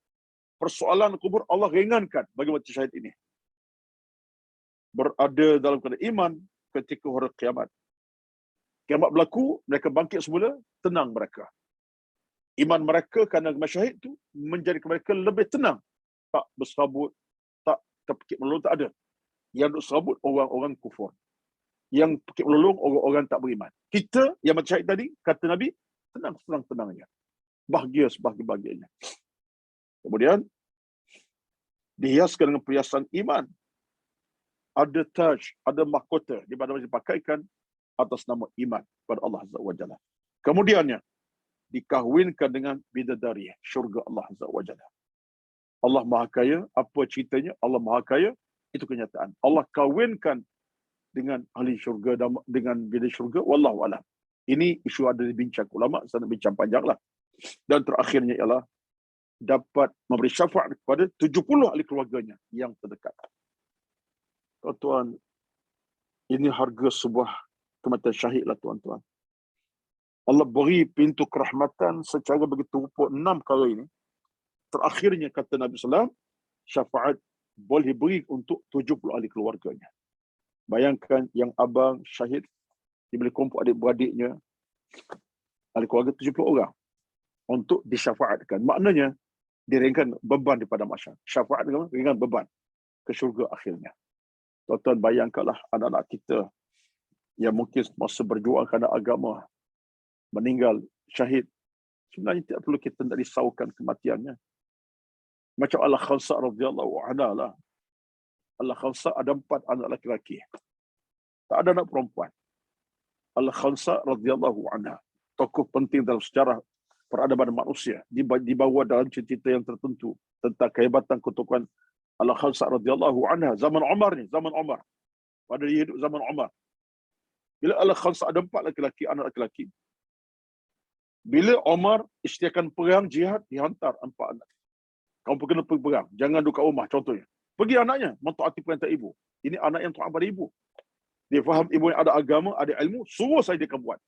Persoalan kubur Allah ringankan bagi mati syahid ini. Berada dalam keadaan iman ketika hari kiamat. Kiamat berlaku, mereka bangkit semula, tenang mereka. Iman mereka kerana masyahid itu menjadi mereka lebih tenang. Tak berserabut, tak terpekik melolong, tak ada. Yang berserabut orang-orang kufur. Yang pekik melolong orang-orang tak beriman. Kita yang mati syahid tadi, kata Nabi, tenang-tenangnya. Bahagia sebahagia-bahagianya. Kemudian, dihiaskan dengan perhiasan iman. Ada taj, ada mahkota di mana dipakaikan atas nama iman kepada Allah Azza wa Jalla. Kemudiannya, dikahwinkan dengan bidadari syurga Allah Azza wa Jalla. Allah Maha Kaya, apa ceritanya? Allah Maha Kaya, itu kenyataan. Allah kahwinkan dengan ahli syurga, dengan bidadari syurga, wallahu alam. Ini isu ada dibincang ulama, saya nak bincang panjanglah. Dan terakhirnya ialah dapat memberi syafaat kepada 70 ahli keluarganya yang terdekat. Tuan-tuan, ini harga sebuah kematian syahid lah tuan-tuan. Allah beri pintu kerahmatan secara begitu rupa 6 kali ini. Terakhirnya kata Nabi SAW, syafaat boleh beri untuk 70 ahli keluarganya. Bayangkan yang abang syahid, dia boleh kumpul adik-beradiknya, ahli keluarga 70 orang untuk disyafaatkan. Maknanya, diringan beban daripada masyarakat. Syafaat dengan ringan beban ke syurga akhirnya. Tuan-tuan, bayangkanlah anak-anak kita yang mungkin masa berjuang kerana agama, meninggal syahid. Sebenarnya tidak perlu kita nak risaukan kematiannya. Macam Al-Khansa radhiyallahu anha lah. Al-Khansa ada 4 anak lelaki. Tak ada anak perempuan. Al-Khansa radhiyallahu anha. Tokoh penting dalam sejarah peradaban manusia. Dibawa dalam cerita yang tertentu tentang kehebatan ketukuhan Al-Khansa radhiyallahu anha. Zaman Umar ni, zaman Umar. Pada dia hidup zaman Umar. Bila Al-Khansa ada 4 lelaki, anak lelaki. Bila Umar isytiharkan perang jihad, dihantar 4 anak. Kamu kena pergi perang. Jangan duduk kat rumah contohnya. Pergi anaknya, mentaati perintah ibu. Ini anak yang taat pada ibu. Dia faham ibu yang ada agama, ada ilmu, suruh saya dia akan buat.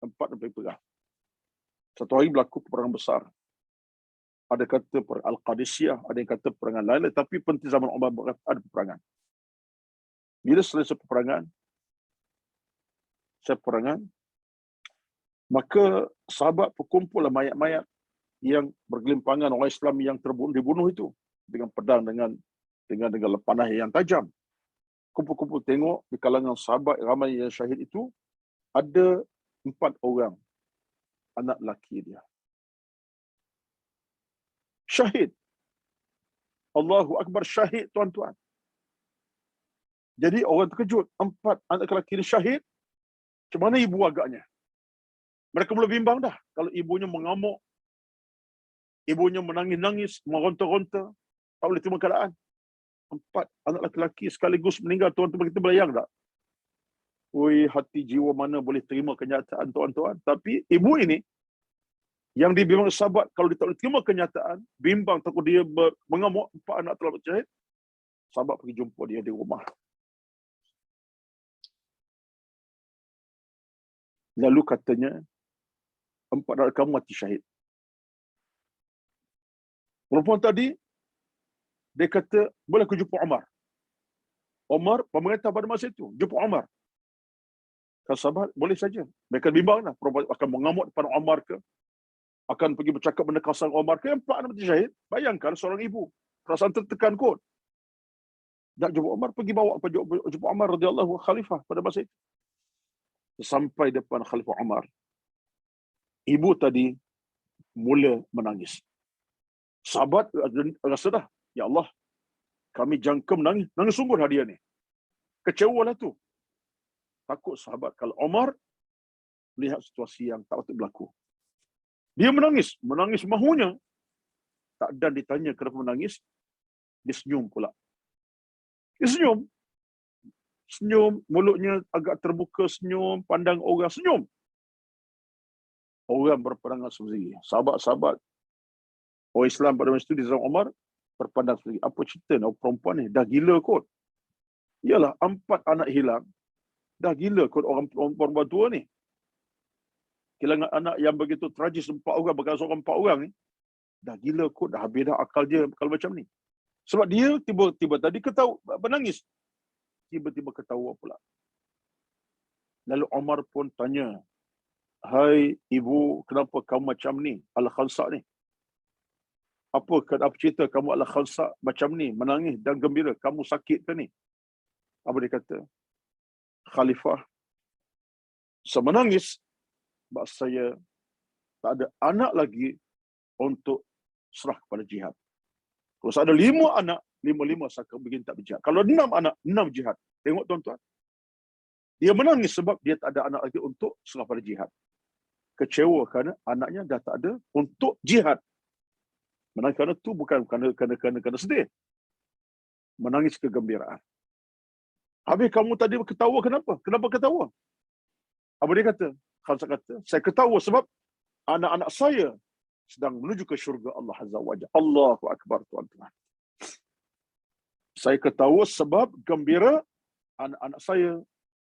4 pergi perang. Satu hari berlaku perang besar. Ada kata perang Al-Qadisiyah, ada yang kata perangan lain, tapi penting zaman Umar berkata ada peperangan. Bila selesai peperangan, maka sahabat berkumpullah mayat-mayat yang bergelimpangan orang Islam yang dibunuh itu dengan pedang, dengan panah yang tajam. Kumpul-kumpul tengok di kalangan sahabat ramai yang syahid itu ada 4 orang anak lelaki dia. Syahid. Allahu Akbar, syahid tuan-tuan. Jadi orang terkejut, 4 anak lelaki ni syahid. Macam mana ibu agaknya? Mereka mula bimbang dah. Kalau ibunya mengamuk, ibunya menangis-nangis, meronta-ronta, tak boleh terima keadaan. 4 anak lelaki sekaligus meninggal, tuan-tuan, kita belayang tak? Oi, hati jiwa mana boleh terima kenyataan tuan-tuan. Tapi ibu ini, yang dibimbang sahabat, kalau dia tak boleh terima kenyataan, bimbang takut dia mengamuk, 4 anak telah bersyahid, sahabat pergi jumpa dia di rumah. Lalu katanya, 4 anak kamu mati syahid. Perempuan tadi, dia kata, boleh aku jumpa Umar? Umar, pemerintah pada masa itu, jumpa Umar. Kata sahabat, boleh saja. Mereka bimbang lah, perempuan akan mengamuk depan Umar ke, akan pergi bercakap benda kasar Umar ke, 4 anak mati syahid. Bayangkan seorang ibu, perasaan tertekan kot. Nak jumpa Umar, pergi bawa jumpa Umar radhiyallahu khalifah pada masa itu. Sampai depan Khalifah Umar, ibu tadi mula menangis. Sahabat rasa dah, ya Allah, kami jangka menangis. Nangis sungguh hadiah ni. Kecewa lah tu. Takut sahabat kalau Umar melihat situasi yang tak patut berlaku. Dia menangis. Menangis mahunya. Tak dan ditanya kenapa menangis. Dia senyum pula. Dia senyum. Senyum. Mulutnya agak terbuka senyum. Pandang orang senyum. Orang berpandangan sendiri. Sahabat-sahabat orang Islam pada masa itu di zaman Umar berpandang sendiri. Apa cerita nak perempuan ni? Dah gila kot. Yalah, 4 anak hilang. Dah gila kot orang perempuan tua ni. Kehilangan anak yang begitu tragis 4 orang, bukan seorang 4 orang ni. Dah gila kot, dah habis dah akal dia kalau macam ni. Sebab dia tiba-tiba tadi menangis. Tiba-tiba ketawa pula. Lalu Umar pun tanya, "Hai ibu, kenapa kamu macam ni? Al-Khansa ni. Apa cerita kamu Al-Khansa macam ni, menangis dan gembira? Kamu sakit ke ni?" Apa dia kata? "Khalifah, saya menangis sebab saya tak ada anak lagi untuk serah kepada jihad. Kalau saya ada 5 anak, 5 saya akan begini tak berjihad. Kalau 6 anak, 6 jihad." Tengok tuan-tuan. Dia menangis sebab dia tak ada anak lagi untuk serah pada jihad. Kecewa kerana anaknya dah tak ada untuk jihad. Menangis kerana tu bukan kerana sedih. Menangis kegembiraan. Habis kamu tadi ketawa kenapa? Kenapa ketawa? Apa dia kata? Khalsa kata, "Saya ketawa sebab anak-anak saya sedang menuju ke syurga Allah Azza wa Jalla." Allahu Akbar, tuan-tuan. Saya ketawa sebab gembira anak-anak saya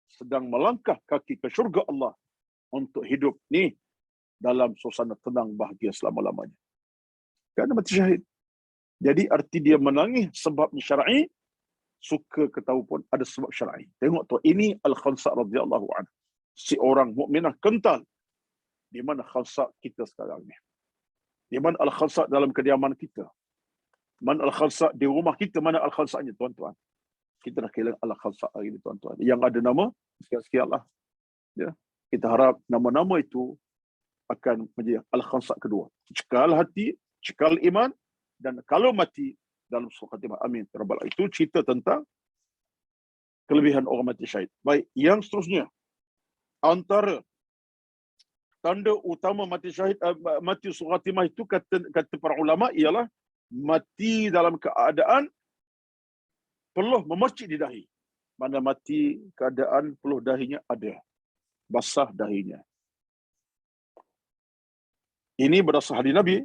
sedang melangkah kaki ke syurga Allah untuk hidup ni dalam suasana tenang bahagia selama-lamanya. Kerana mati syahid. Jadi arti dia menangis sebabnya syar'i, suka ketawa pun ada sebab syar'i. Tengok tu, ini Al-Khansa radhiyallahu anhu. Si orang mukminah kental. Di mana Khansa kita sekarang ni? Di mana Al-Khansa dalam kediaman kita? Mana Al-Khansa di rumah kita? Mana Al-Khansanya, tuan-tuan? Kita dah kehilangan Al-Khansa hari ini, tuan-tuan. Yang ada nama, sekian-sekian lah. Ya. Kita harap nama-nama itu akan menjadi Al-Khansa kedua. Cekal hati, cekal iman, dan kalau mati dalam surah khatimah. Amin. Itu cerita tentang kelebihan orang mati syahid. Baik, yang seterusnya. Antara tanda utama mati syahid, mati surah khatimah itu kata para ulama ialah mati dalam keadaan peluh memercik di dahi. Mana mati keadaan peluh dahinya ada. Basah dahinya. Ini berdasar hadis Nabi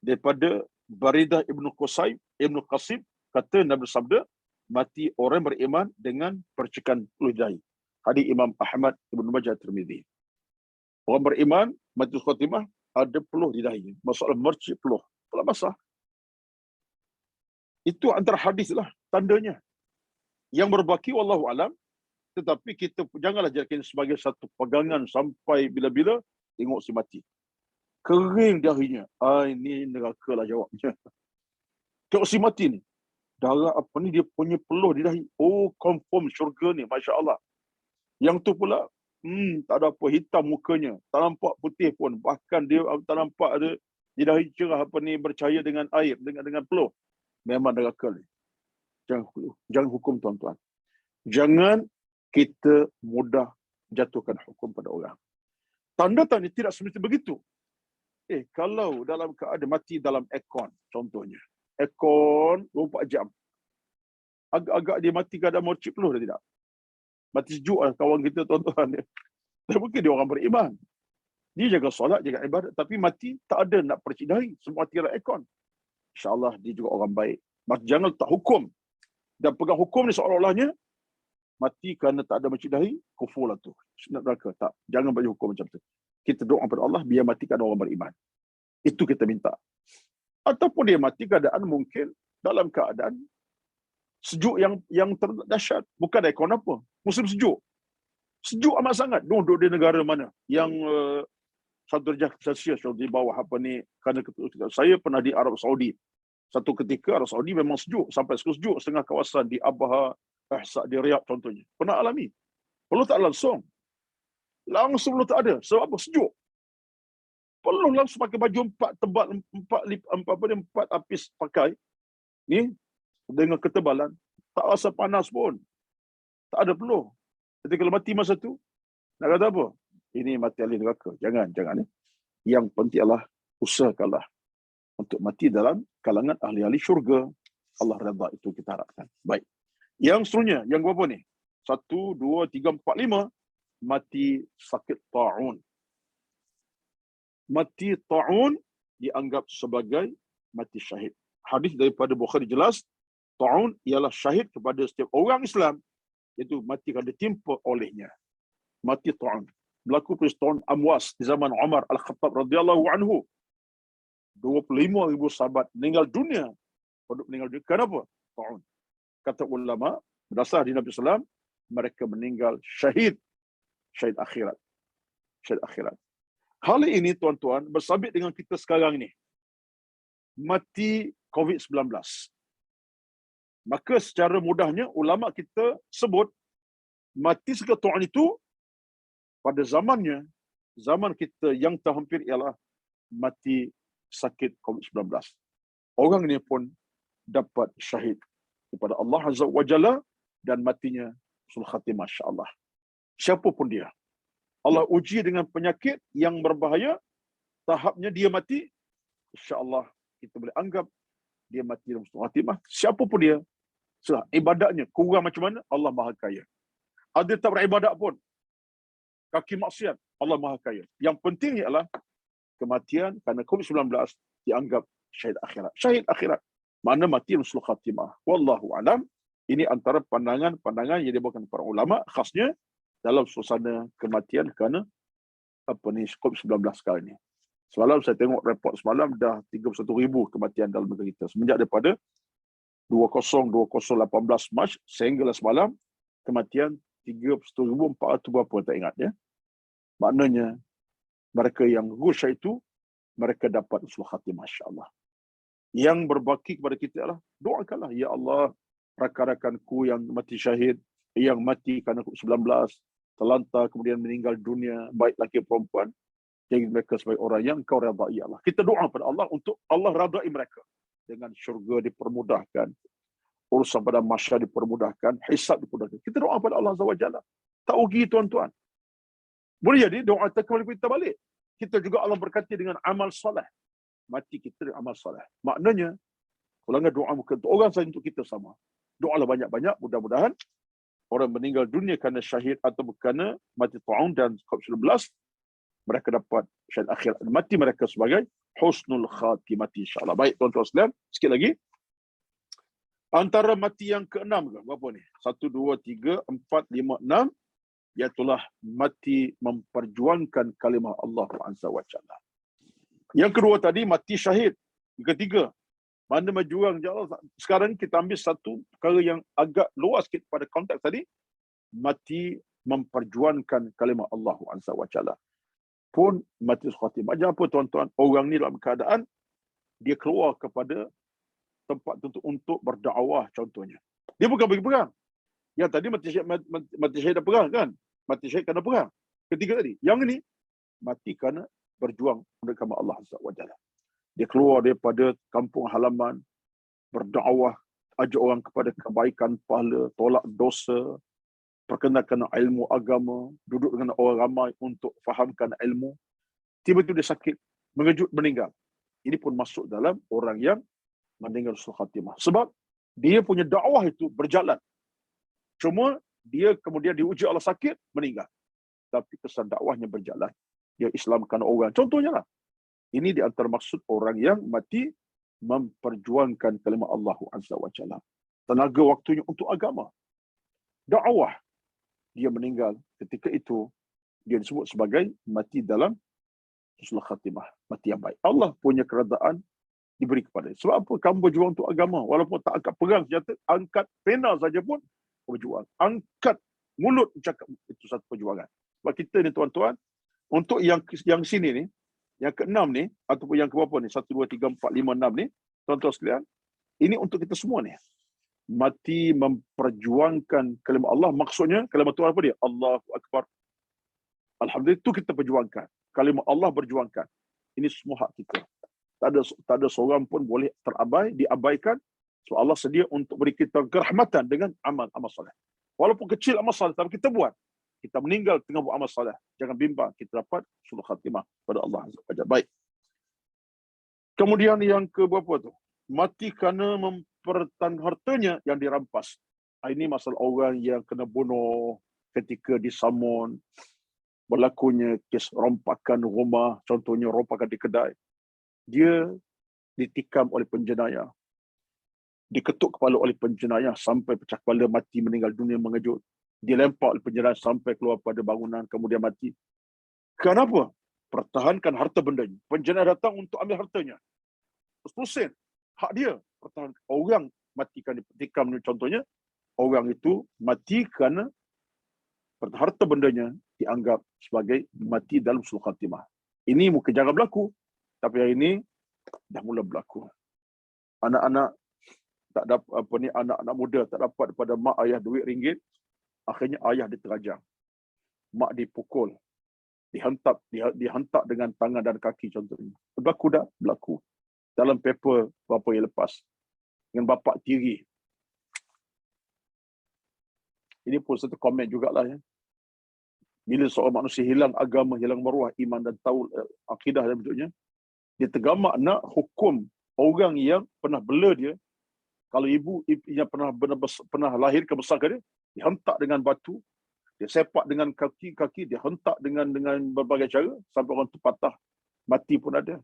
daripada Baridah Ibnu Qasib, kata Nabi sabda, mati orang beriman dengan percikan peluh dahi. Hadis Imam Ahmad, Ibnu Majah, Tirmizi. Orang beriman mati khatimah ada peluh di dahi. Masalah mercik peluh basah. Itu antara hadis lah tandanya. Yang berbaki wallahu alam, tetapi kita janganlah jadikan sebagai satu pegangan sampai bila-bila tengok si mati. Kering dahinya. Ini neraka lah jawabnya. Tengok si mati ni. Darah apa ni, dia punya peluh di dahi. Oh, confirm syurga ni. Masya Allah. Yang tu pula, tak ada apa, hitam mukanya. Tak nampak putih pun. Bahkan dia tak nampak ada di dahi cerah apa ni, bercahaya dengan air, dengan peluh. Memang neraka ni. Jangan hukum, tuan-tuan. Jangan kita mudah jatuhkan hukum pada orang. Tanda-tanda tidak semestinya begitu. Kalau dalam keadaan mati dalam aircon, contohnya. Aircon 24 jam. Agak-agak dia mati keadaan mercik peluh dah tidak? Mati sejuk lah kawan kita, tuan-tuan. Dan mungkin dia orang beriman. Dia jaga solat, jaga ibadat. Tapi mati tak ada nak percik dahi. Semua mati dalam aircon. InsyaAllah dia juga orang baik. Jangan tak hukum. Dan pegang hukum ni seolah-olahnya mati kerana tak ada mercik dahi, kufur lah tu. Neraka. Tak. Jangan bagi hukum macam tu. Kita doa kepada Allah biar mati keadaan orang beriman. Itu kita minta. Ataupun dia mati keadaan mungkin dalam keadaan sejuk yang terdahsyat. Bukan aircon apa. Musim sejuk. Sejuk amat sangat. Duduk di negara mana yang 1 darjah Celsius di bawah apa ni. Kerana saya pernah di Arab Saudi. Satu ketika Arab Saudi memang sejuk. Sampai sejuk setengah kawasan di Abha, Ahsa, di Riyadh contohnya. Pernah alami. Perlu tak langsung. Langsung belum tak ada. Sebab apa? Sejuk. Perlu langsung pakai baju 4 tebal, 4 lapis pakai. Ni dengan ketebalan. Tak rasa panas pun. Tak ada peluh. Jadi kalau mati masa tu, nak kata apa? Ini mati ahli neraka. Jangan. Yang penting Allah usahakanlah untuk mati dalam kalangan ahli-ahli syurga. Allah redha, itu kita harapkan. Baik. Yang seterusnya, yang berapa ni? 1, 2, 3, 4, 5. Mati sakit ta'un. Mati ta'un dianggap sebagai mati syahid. Hadis daripada Bukhari jelas, ta'un ialah syahid kepada setiap orang Islam, iaitu mati kerana ditimpa olehnya. Mati ta'un. Berlaku peristiwa Amwas di zaman Umar Al-Khattab radhiyallahu anhu. 25,000 sahabat meninggal dunia. Kenapa? Ta'un. Kata ulama, berdasar di Nabi SAW, mereka meninggal syahid. syahid akhirat. Syahid akhirat. Hal ini tuan-tuan bersabit dengan kita sekarang ini. Mati COVID-19. Maka secara mudahnya ulama kita sebut mati seketuan itu pada zamannya, zaman kita yang terhampir ialah mati sakit COVID-19. Orang ini pun dapat syahid kepada Allah Azza wa Jalla dan matinya husnul khatimah, insya-Allah. Siapa pun dia. Allah uji dengan penyakit yang berbahaya, tahapnya dia mati, insya-Allah kita boleh anggap dia mati dalam husnul khatimah. Siapa pun dia, ibadatnya kurang macam mana, Allah Maha Kaya. Ada tak beribadat pun, kaki maksiat, Allah Maha Kaya. Yang penting ialah kematian kerana COVID-19 dianggap syahid akhirat. Syahid akhirat, mana mati husnul khatimah. Wallahu alam. Ini antara pandangan yang dibawakan para ulama, khasnya dalam suasana kematian kerana COVID-19 sekarang ini. Semalam saya tengok report semalam dah 31,000 kematian dalam negeri kita. Semenjak daripada 2018 Mac sehingga semalam kematian 31,400 berapa tak ingat ya. Maknanya mereka yang gugur itu mereka dapat husnul khatimah, masya-Allah. Yang berbaki kepada kita adalah doakanlah, ya Allah, rakan-rakanku yang mati syahid, yang mati kerana COVID-19, terlantar kemudian meninggal dunia, baik lelaki perempuan, jadi mereka sebagai orang yang kau redai, ya Allah. Kita doa pada Allah untuk Allah redai mereka dengan syurga dipermudahkan, urusan pada masyarakat dipermudahkan, hisab dipermudahkan. Kita doa pada Allah Azza wa Jalla. Tak rugi tuan-tuan. Boleh jadi doa kita balik. Kita juga Allah berkati dengan amal soleh. Mati kita dengan amal soleh. Maknanya, ulangan doa bukan untuk orang saja, untuk kita sama. Doalah banyak-banyak, mudah-mudahan orang meninggal dunia kerana syahid atau kerana mati ta'un dan COVID-19, mereka dapat syahid akhirat. Mati mereka sebagai husnul khatimah, insya-Allah. Baik tuan-tuan sekalian, sikit lagi. Antara mati yang ke-6 ke? Berapa ni? 1, 2, 3, 4, 5, 6. Iaitulah mati memperjuangkan kalimah Allah Azza wa Jalla. Yang kedua tadi mati syahid. Yang ketiga, mana berjuang je Allah. Sekarang kita ambil satu perkara yang agak luas sikit pada konteks tadi. Mati memperjuangkan kalimah Allah Azza wa Jalla. Pun mati khatimah. Macam apa tuan-tuan? Orang ni dalam keadaan dia keluar kepada tempat untuk berdakwah contohnya. Dia bukan pergi perang. Yang tadi mati syahid dah perang kan? Mati syahid kerana perang. Ketiga tadi. Yang ini mati kerana berjuang untuk kalimah Allah Azza wa Jalla. Dia keluar daripada kampung halaman, berdakwah, ajak orang kepada kebaikan, pahala, tolak dosa, perkenalkan ilmu agama, duduk dengan orang ramai untuk fahamkan ilmu. Tiba-tiba dia sakit, mengejut, meninggal. Ini pun masuk dalam orang yang meninggal husnul khatimah. Sebab dia punya dakwah itu berjalan. Cuma dia kemudian diuji Allah sakit, meninggal. Tapi kesan dakwahnya berjalan. Dia Islamkan orang. Contohnya lah. Ini di antara maksud orang yang mati memperjuangkan kalimah Allah Azza wa Jalla. Tenaga waktunya untuk agama. Dakwah. Dia meninggal. Ketika itu, dia disebut sebagai mati dalam husnul khatimah. Mati yang baik. Allah punya keredaan diberi kepada dia. Sebab apa? Kamu berjuang untuk agama. Walaupun tak angkat perang senjata, angkat pena saja pun berjuang. Angkat mulut cakap, itu satu perjuangan. Sebab kita ni tuan-tuan, untuk yang sini ni, yang ke-6 ni, ataupun yang ke-berapa ni, 1, 2, 3, 4, 5, 6 ni, tuan-tuan sekalian, ini untuk kita semua ni. Mati memperjuangkan kalimah Allah, maksudnya kalimah Tuhan apa dia? Allahu Akbar. Alhamdulillah, itu kita perjuangkan. Kalimah Allah berjuangkan. Ini semua hak kita. Tak ada seorang pun boleh diabaikan. So Allah sedia untuk beri kita kerahmatan dengan amal soleh. Walaupun kecil amal soleh, tapi kita buat. Kita meninggal tengah buat amal soleh. Jangan bimbang, kita dapat husnul khatimah pada Allah Azza wa Jalla. Baik. Kemudian yang ke berapa tu? Mati kerana mempertahankan hartanya yang dirampas. Ini masalah orang yang kena bunuh ketika disamun. Berlakunya kes rompakan rumah, contohnya rompakan di kedai. Dia ditikam oleh penjenayah. Diketuk kepala oleh penjenayah sampai pecah kepala, mati, meninggal dunia mengejut. Dilempar oleh penjenayah sampai keluar pada bangunan, kemudian mati. Kenapa? Pertahankan harta bendanya. Penjenayah datang untuk ambil hartanya. 100%. Hak dia. Pertahankan. Orang matikan ditikam, contohnya. Orang itu mati kerana harta bendanya dianggap sebagai mati dalam sul khatimah. Ini mungkin jarang berlaku, tapi hari ini dah mula berlaku. Anak-anak tak dapat anak-anak muda tak dapat daripada mak ayah duit ringgit, akhirnya ayah diterajang, mak dipukul, dihentak dengan tangan dan kaki contohnya. Berlaku dah, berlaku. Dalam paper berapa yang lepas dengan bapa tiri. Ini pun satu komen jugalah ya. Bila seorang manusia hilang agama, hilang maruah, iman dan tahu akidah dan bentuknya, dia tergamak nak hukum orang yang pernah bela dia. Kalau ibu yang pernah lahirkan besarkan dia, dihentak dengan batu, dia sepak dengan kaki, dia hentak dengan berbagai cara sampai orang tu patah, mati pun ada.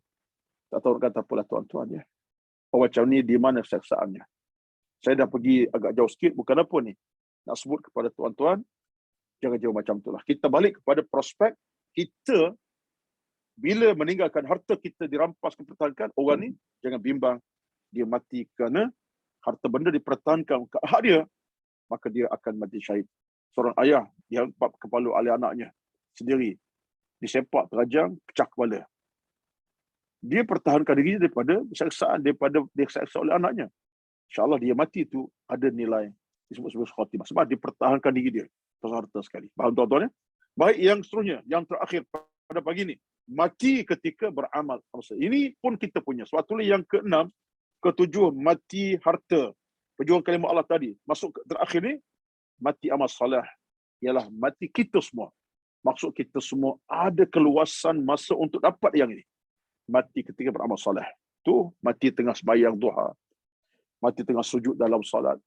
Tak tahu kata apalah tuan-tuan ya. Orang macam ni di mana seksaannya? Saya dah pergi agak jauh sikit, bukan apa ni. Nak sebut kepada tuan-tuan, jangan jauh macam itulah. Kita balik kepada prospek kita bila meninggalkan harta kita dirampas dipertahankan, orang ni jangan bimbang dia mati kerana harta benda dipertahankan ke hak dia, maka dia akan mati syahid. Seorang ayah dihampak kepala oleh anaknya sendiri, disepak terajang, pecah kepala. Dia pertahankan diri daripada seksaan, daripada diseksa oleh anaknya. InsyaAllah dia mati tu ada nilai disebut sebagai khatimah. Sebab dia pertahankan diri dia. Harta sekali. Faham tuan-tuan ya? Baik, yang seterusnya, yang terakhir pada pagi ni, mati ketika beramal. Ini pun kita punya. Sebab itulah yang keenam, ketujuh, mati harta. Perjuangan kalimah Allah tadi. Masuk terakhir ni, mati amal salah. Ialah mati kita semua. Maksud kita semua ada keluasan masa untuk dapat yang ini. Mati ketika beramal salah. Tu mati tengah sembahyang duha. Mati tengah sujud dalam salat.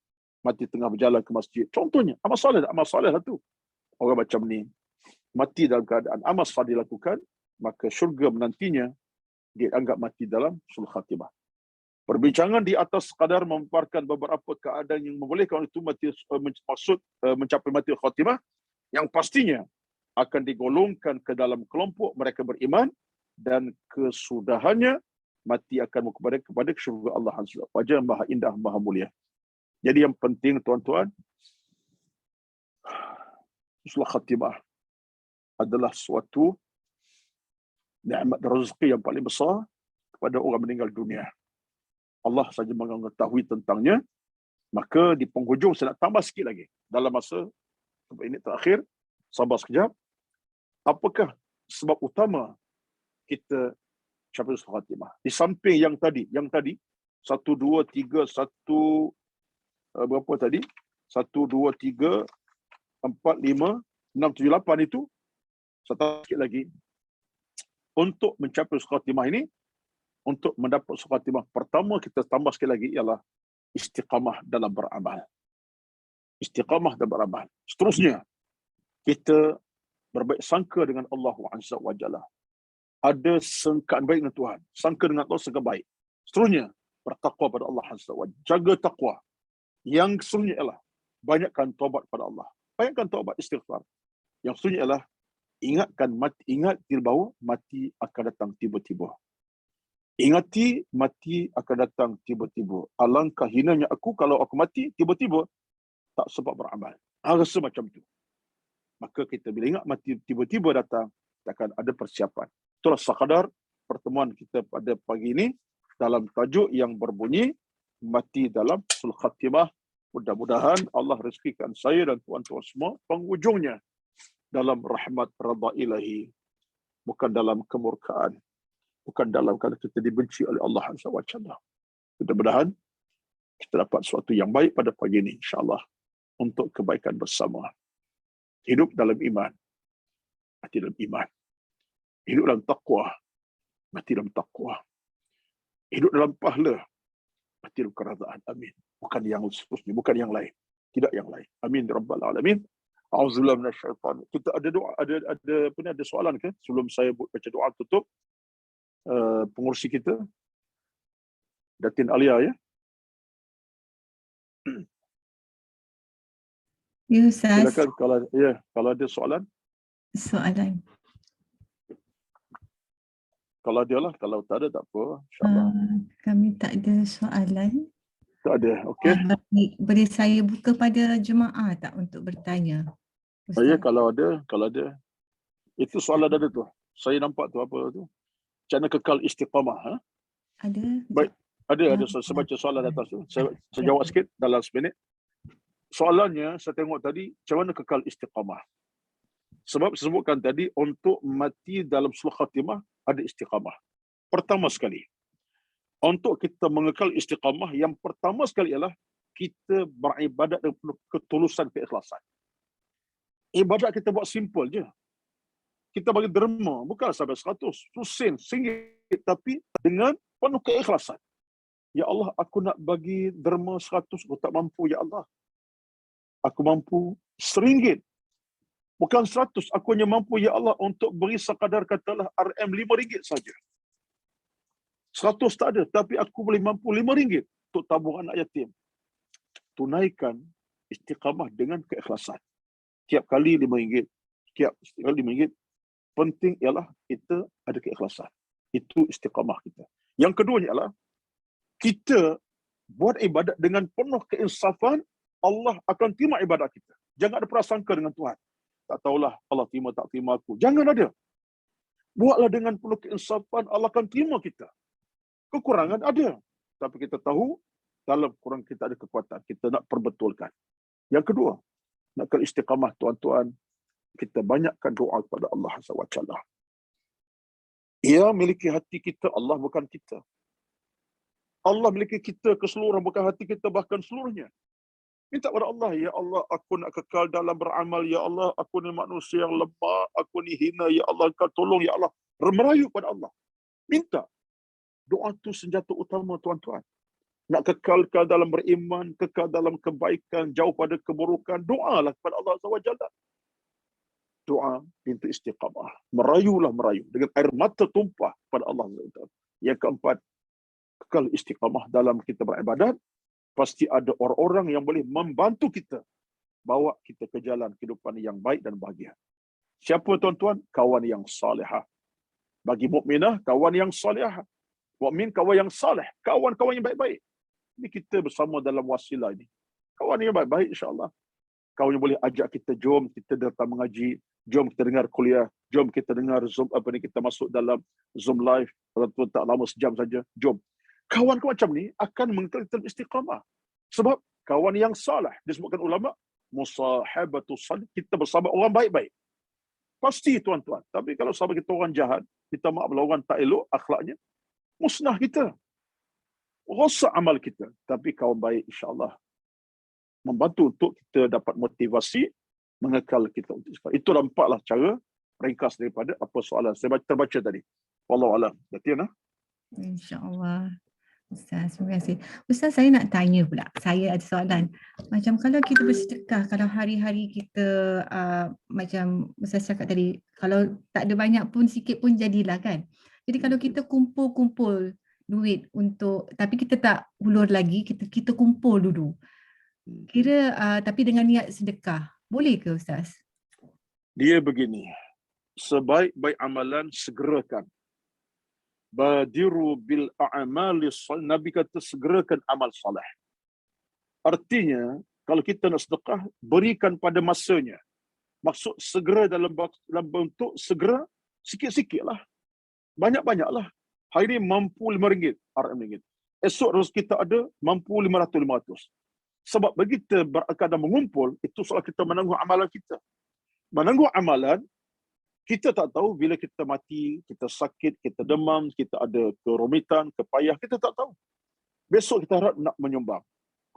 Mati tengah berjalan ke masjid. Contohnya, amal soleh lah tu. Orang macam ni, mati dalam keadaan amal soleh dilakukan, maka syurga menantinya, dia anggap mati dalam sul khatimah. Perbincangan di atas sekadar memaparkan beberapa keadaan yang membolehkan itu mati, maksud mencapai mati khatimah, yang pastinya akan digolongkan ke dalam kelompok mereka beriman, dan kesudahannya, mati akan kepada syurga Allah SWT. Wajah maha indah, maha mulia. Jadi yang penting tuan-tuan, sul khatimah adalah suatu nikmat rezeki yang paling besar kepada orang meninggal dunia. Allah saja mengetahui tentangnya. Maka di penghujung saya nak tambah sikit lagi. Dalam masa ini terakhir, sabar sekejap. Apakah sebab utama kita capai sul khatimah? Di samping yang tadi, 1, 2, 3, 1, berapa tadi? 1, 2, 3, 4, 5, 6, 7, 8 itu. Satu sikit lagi. Untuk mencapai sul khatimah ini, untuk mendapat sul khatimah pertama, kita tambah sekali lagi ialah istiqamah dalam beramal. Istiqamah dalam beramal. Seterusnya, kita berbaik sangka dengan Allah Azza wa Jalla. Ada sangkaan baik dengan Tuhan. Sangka dengan Allah sangka baik. Seterusnya, bertakwa pada Allah Azza wa Jalla. Jaga takwa. Yang seterusnya ialah banyakkan taubat pada Allah. Banyakkan taubat, istighfar. Yang seterusnya ialah ingat bahawa mati akan datang tiba-tiba. Ingati mati akan datang tiba-tiba. Alangkah hinanya aku kalau aku mati tiba-tiba tak sebab beramal. Rasa macam tu. Maka kita bila ingat mati tiba-tiba datang, kita akan ada persiapan. Itulah sekadar pertemuan kita pada pagi ini dalam tajuk yang berbunyi mati dalam sul khatimah. Mudah-mudahan Allah rezekikan saya dan tuan-tuan semua penghujungnya dalam rahmat redha ilahi, bukan dalam kemurkaan, bukan dalam kerana kita dibenci oleh Allah SWT. Mudah-mudahan kita dapat sesuatu yang baik pada pagi ini, insyaAllah, untuk kebaikan bersama. Hidup dalam iman, mati dalam iman. Hidup dalam taqwa, mati dalam taqwa. Hidup dalam pahala, mati dalam keredaan. Amin. Bukan yang seterusnya, bukan yang lain. Tidak yang lain. Amin. Rabbal alamin. Auzubillahi minasyaitan. Kita ada doa, ada soalan ke sebelum saya baca doa tutup? Pengurusi kita Datin Alia ya. Ya Ustaz. Silakan kalau ada soalan. Kalau ada lah, kalau tak ada tak apa, insya-Allah. Kami tak ada soalan. Tak ada, okey. Boleh saya buka pada jemaah tak untuk bertanya? Ya, kalau ada. Itu soalan ada tu. Saya nampak tu apa tu. Macam mana kekal istiqamah. Ha? Ada. Baik. Ada Ah, saya baca soalan atas tu. Saya ya. jawab sikit dalam seminit. Soalannya saya tengok tadi, macam mana kekal istiqamah. Sebab saya sebutkan tadi, untuk mati dalam sulh khatimah ada istiqamah. Pertama sekali, untuk kita mengekal istiqamah, yang pertama sekali ialah kita beribadat dengan penuh ketulusan, keikhlasan. Ibadat kita buat simple je. Kita bagi derma, bukan sampai 100, sen, RM1, tapi dengan penuh keikhlasan. Ya Allah, aku nak bagi derma 100, aku tak mampu, ya Allah. Aku mampu RM1. Bukan 100, aku hanya mampu, ya Allah, untuk beri sekadar katalah RM5 saja. 100 tak ada, tapi aku boleh mampu RM5 untuk tabung anak yatim. Tunaikan istiqamah dengan keikhlasan. Tiap kali RM5, tiap kali RM5, penting ialah kita ada keikhlasan. Itu istiqamah kita. Yang kedua ialah kita buat ibadat dengan penuh keinsafan, Allah akan terima ibadat kita. Jangan ada prasangka dengan Tuhan. Tak tahulah Allah terima tak terima aku. Jangan ada. Buatlah dengan penuh keinsafan, Allah akan terima kita. Kekurangan ada. Tapi kita tahu dalam kurang kita ada kekuatan. Kita nak perbetulkan. Yang kedua, nakkan istiqamah tuan-tuan, kita banyakkan doa kepada Allah SWT. Ia miliki hati kita, Allah bukan kita. Allah miliki kita keseluruhan, bukan hati kita bahkan seluruhnya. Minta kepada Allah, ya Allah, aku nak kekal dalam beramal, ya Allah, aku ni manusia yang lemah, aku ni hina, ya Allah, kau tolong, ya Allah. Merayu pada Allah. Minta. Doa itu senjata utama tuan-tuan. Nak kekal dalam beriman, kekal dalam kebaikan, jauh pada keburukan, doalah kepada Allah SWT. Doa, minta istiqamah. Merayulah merayu. Dengan air mata tumpah pada Allah SWT. Yang keempat, kekal istiqamah dalam kita beribadat, pasti ada orang-orang yang boleh membantu kita bawa kita ke jalan kehidupan yang baik dan bahagia. Siapa tuan-tuan? Kawan yang salihah. Bagi mukminah, kawan yang salihah. Mukmin, kawan yang salih. Kawan-kawan yang baik-baik. Ini kita bersama dalam wasilah ini. Kawan yang baik-baik, insya-Allah. Kawan yang boleh ajak kita, jom kita datang mengaji, jom kita dengar kuliah, jom kita dengar Zoom, kita masuk dalam Zoom live, walaupun tak lama sejam saja, jom. Kawan-kawan macam ni akan mengkal istiqamah. Sebab kawan yang salah, disebutkan ulama, musahabatu salih, kita bersama orang baik-baik. Pasti tuan-tuan. Tapi kalau sahabat kita orang jahat, kita maaf orang tak elok akhlaknya, musnah kita. Rosak amal kita. Tapi kawan baik insya-Allah membantu untuk kita dapat motivasi mengekal kita untuk istiqamah. Itu nampaklah cara ringkas daripada apa soalan saya terbaca tadi. Wallahu a'lam. Betul nah? InsyaAllah. Ustaz, terima kasih. Ustaz, saya nak tanya pula. Saya ada soalan. Macam kalau kita bersedekah, kalau hari-hari kita macam Ustaz cakap tadi, kalau tak ada banyak pun, sikit pun jadilah kan. Jadi kalau kita kumpul-kumpul duit untuk, tapi kita tak hulur lagi, kita kumpul dulu. Kira tapi dengan niat sedekah. Boleh ke Ustaz? Dia begini. Sebaik-baik amalan segerakan. Badiru bil a'mali salih. Nabi kata segerakan amal soleh. Artinya, kalau kita nak sedekah, berikan pada masanya. Maksud segera dalam bentuk segera, sikit-sikit lah. Banyak-banyak lah. Hari ini mampu RM5, RM5. Esok rezeki kita ada, mampu 500. Sebab bagi kita berakadar mengumpul, itu soal kita menanggung amalan kita. Menanggung amalan, kita tak tahu bila kita mati, kita sakit, kita demam, kita ada kerumitan, kepayah, kita tak tahu. Besok kita harap nak menyumbang.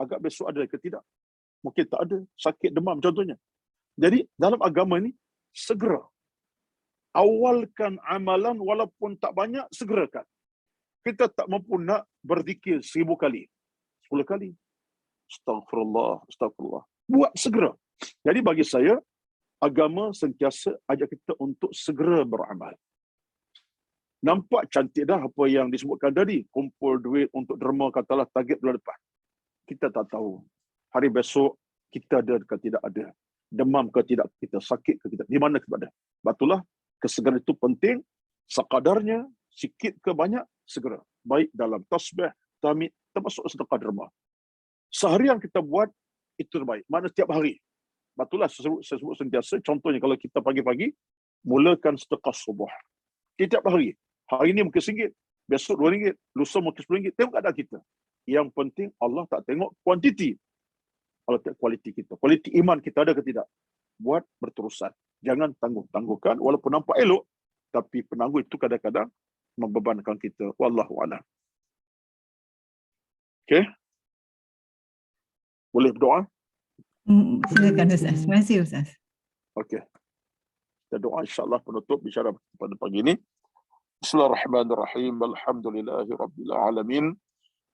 Agak besok ada ke tidak? Mungkin tak ada, sakit, demam contohnya. Jadi dalam agama ni, segera. Awalkan amalan walaupun tak banyak, segerakan. Kita tak mampu nak berzikir 1000 kali. 10 kali. Astaghfirullah, astagfirullah. Buat segera. Jadi bagi saya, agama sentiasa ajak kita untuk segera beramal. Nampak cantik dah apa yang disebutkan tadi. Kumpul duit untuk derma, katalah target bulan depan. Kita tak tahu. Hari besok kita ada ke tidak ada. Demam ke tidak, kita sakit ke tidak. Di mana kita ada. Batulah, kesegaran itu penting. Sekadarnya, sikit ke banyak, segera. Baik dalam tasbih, tahmid, termasuk sedekah derma. Seharian kita buat, itu terbaik. Mana setiap hari. Batulah saya sebut sentiasa. Contohnya kalau kita pagi-pagi, Mulakan sedekah subuh. Setiap hari. Hari ini mungkin RM1, besok RM2, lusa mungkin RM10. Tengok keadaan kita. Yang penting Allah tak tengok kuantiti. Allah tengok kualiti kita. Kualiti iman kita ada ke tidak? Buat berterusan. Jangan tangguh-tangguhkan walaupun nampak elok, tapi penangguh itu kadang-kadang membebankan kita. Wallahu a'lam. Okey. Boleh berdoa? Silakan Ustaz. Terima kasih Ustaz. Okey. Kita doa insya-Allah penutup bicara pada pagi ini. Bismillahirrahmanirrahim. Alhamdulillahi rabbil alamin.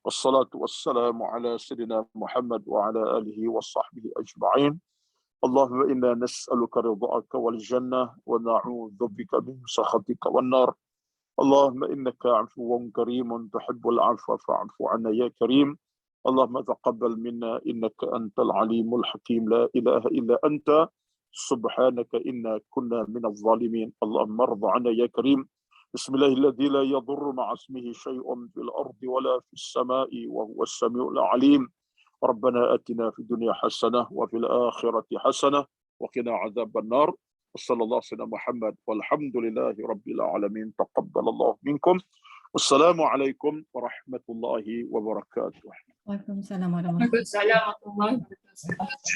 Wassalatu wassalamu ala sayyidina Muhammad wa ala alihi wa sahbihi ajma'in. Allahumma inna nas'aluka ridha'aka wal jannah wa na'udzu bika min sakhatika wan nar. Allahumma innaka 'afuwwun karimun tuhibbul 'afwa fa'fu 'anna ya karim. Allahumma taqabbal minna innaka antal alimul hakim la ilaha illa anta subhanaka inna kunna minadh zalimin. Allahumma arda 'anna ya karim. Bismillahilladzi la yadurru ma'a ismihi syai'un fil ardi wala fis sama'i wa huwas samiul 'alim. ربنا آتنا في الدنيا حسنة وفي الآخرة حسنة وقنا عذاب النار. وصلى الله على محمد والحمد لله رب العالمين. تقبل الله منكم. والسلام عليكم ورحمة الله وبركاته. Waalaikumsalam warahmatullahi wabarakatuh.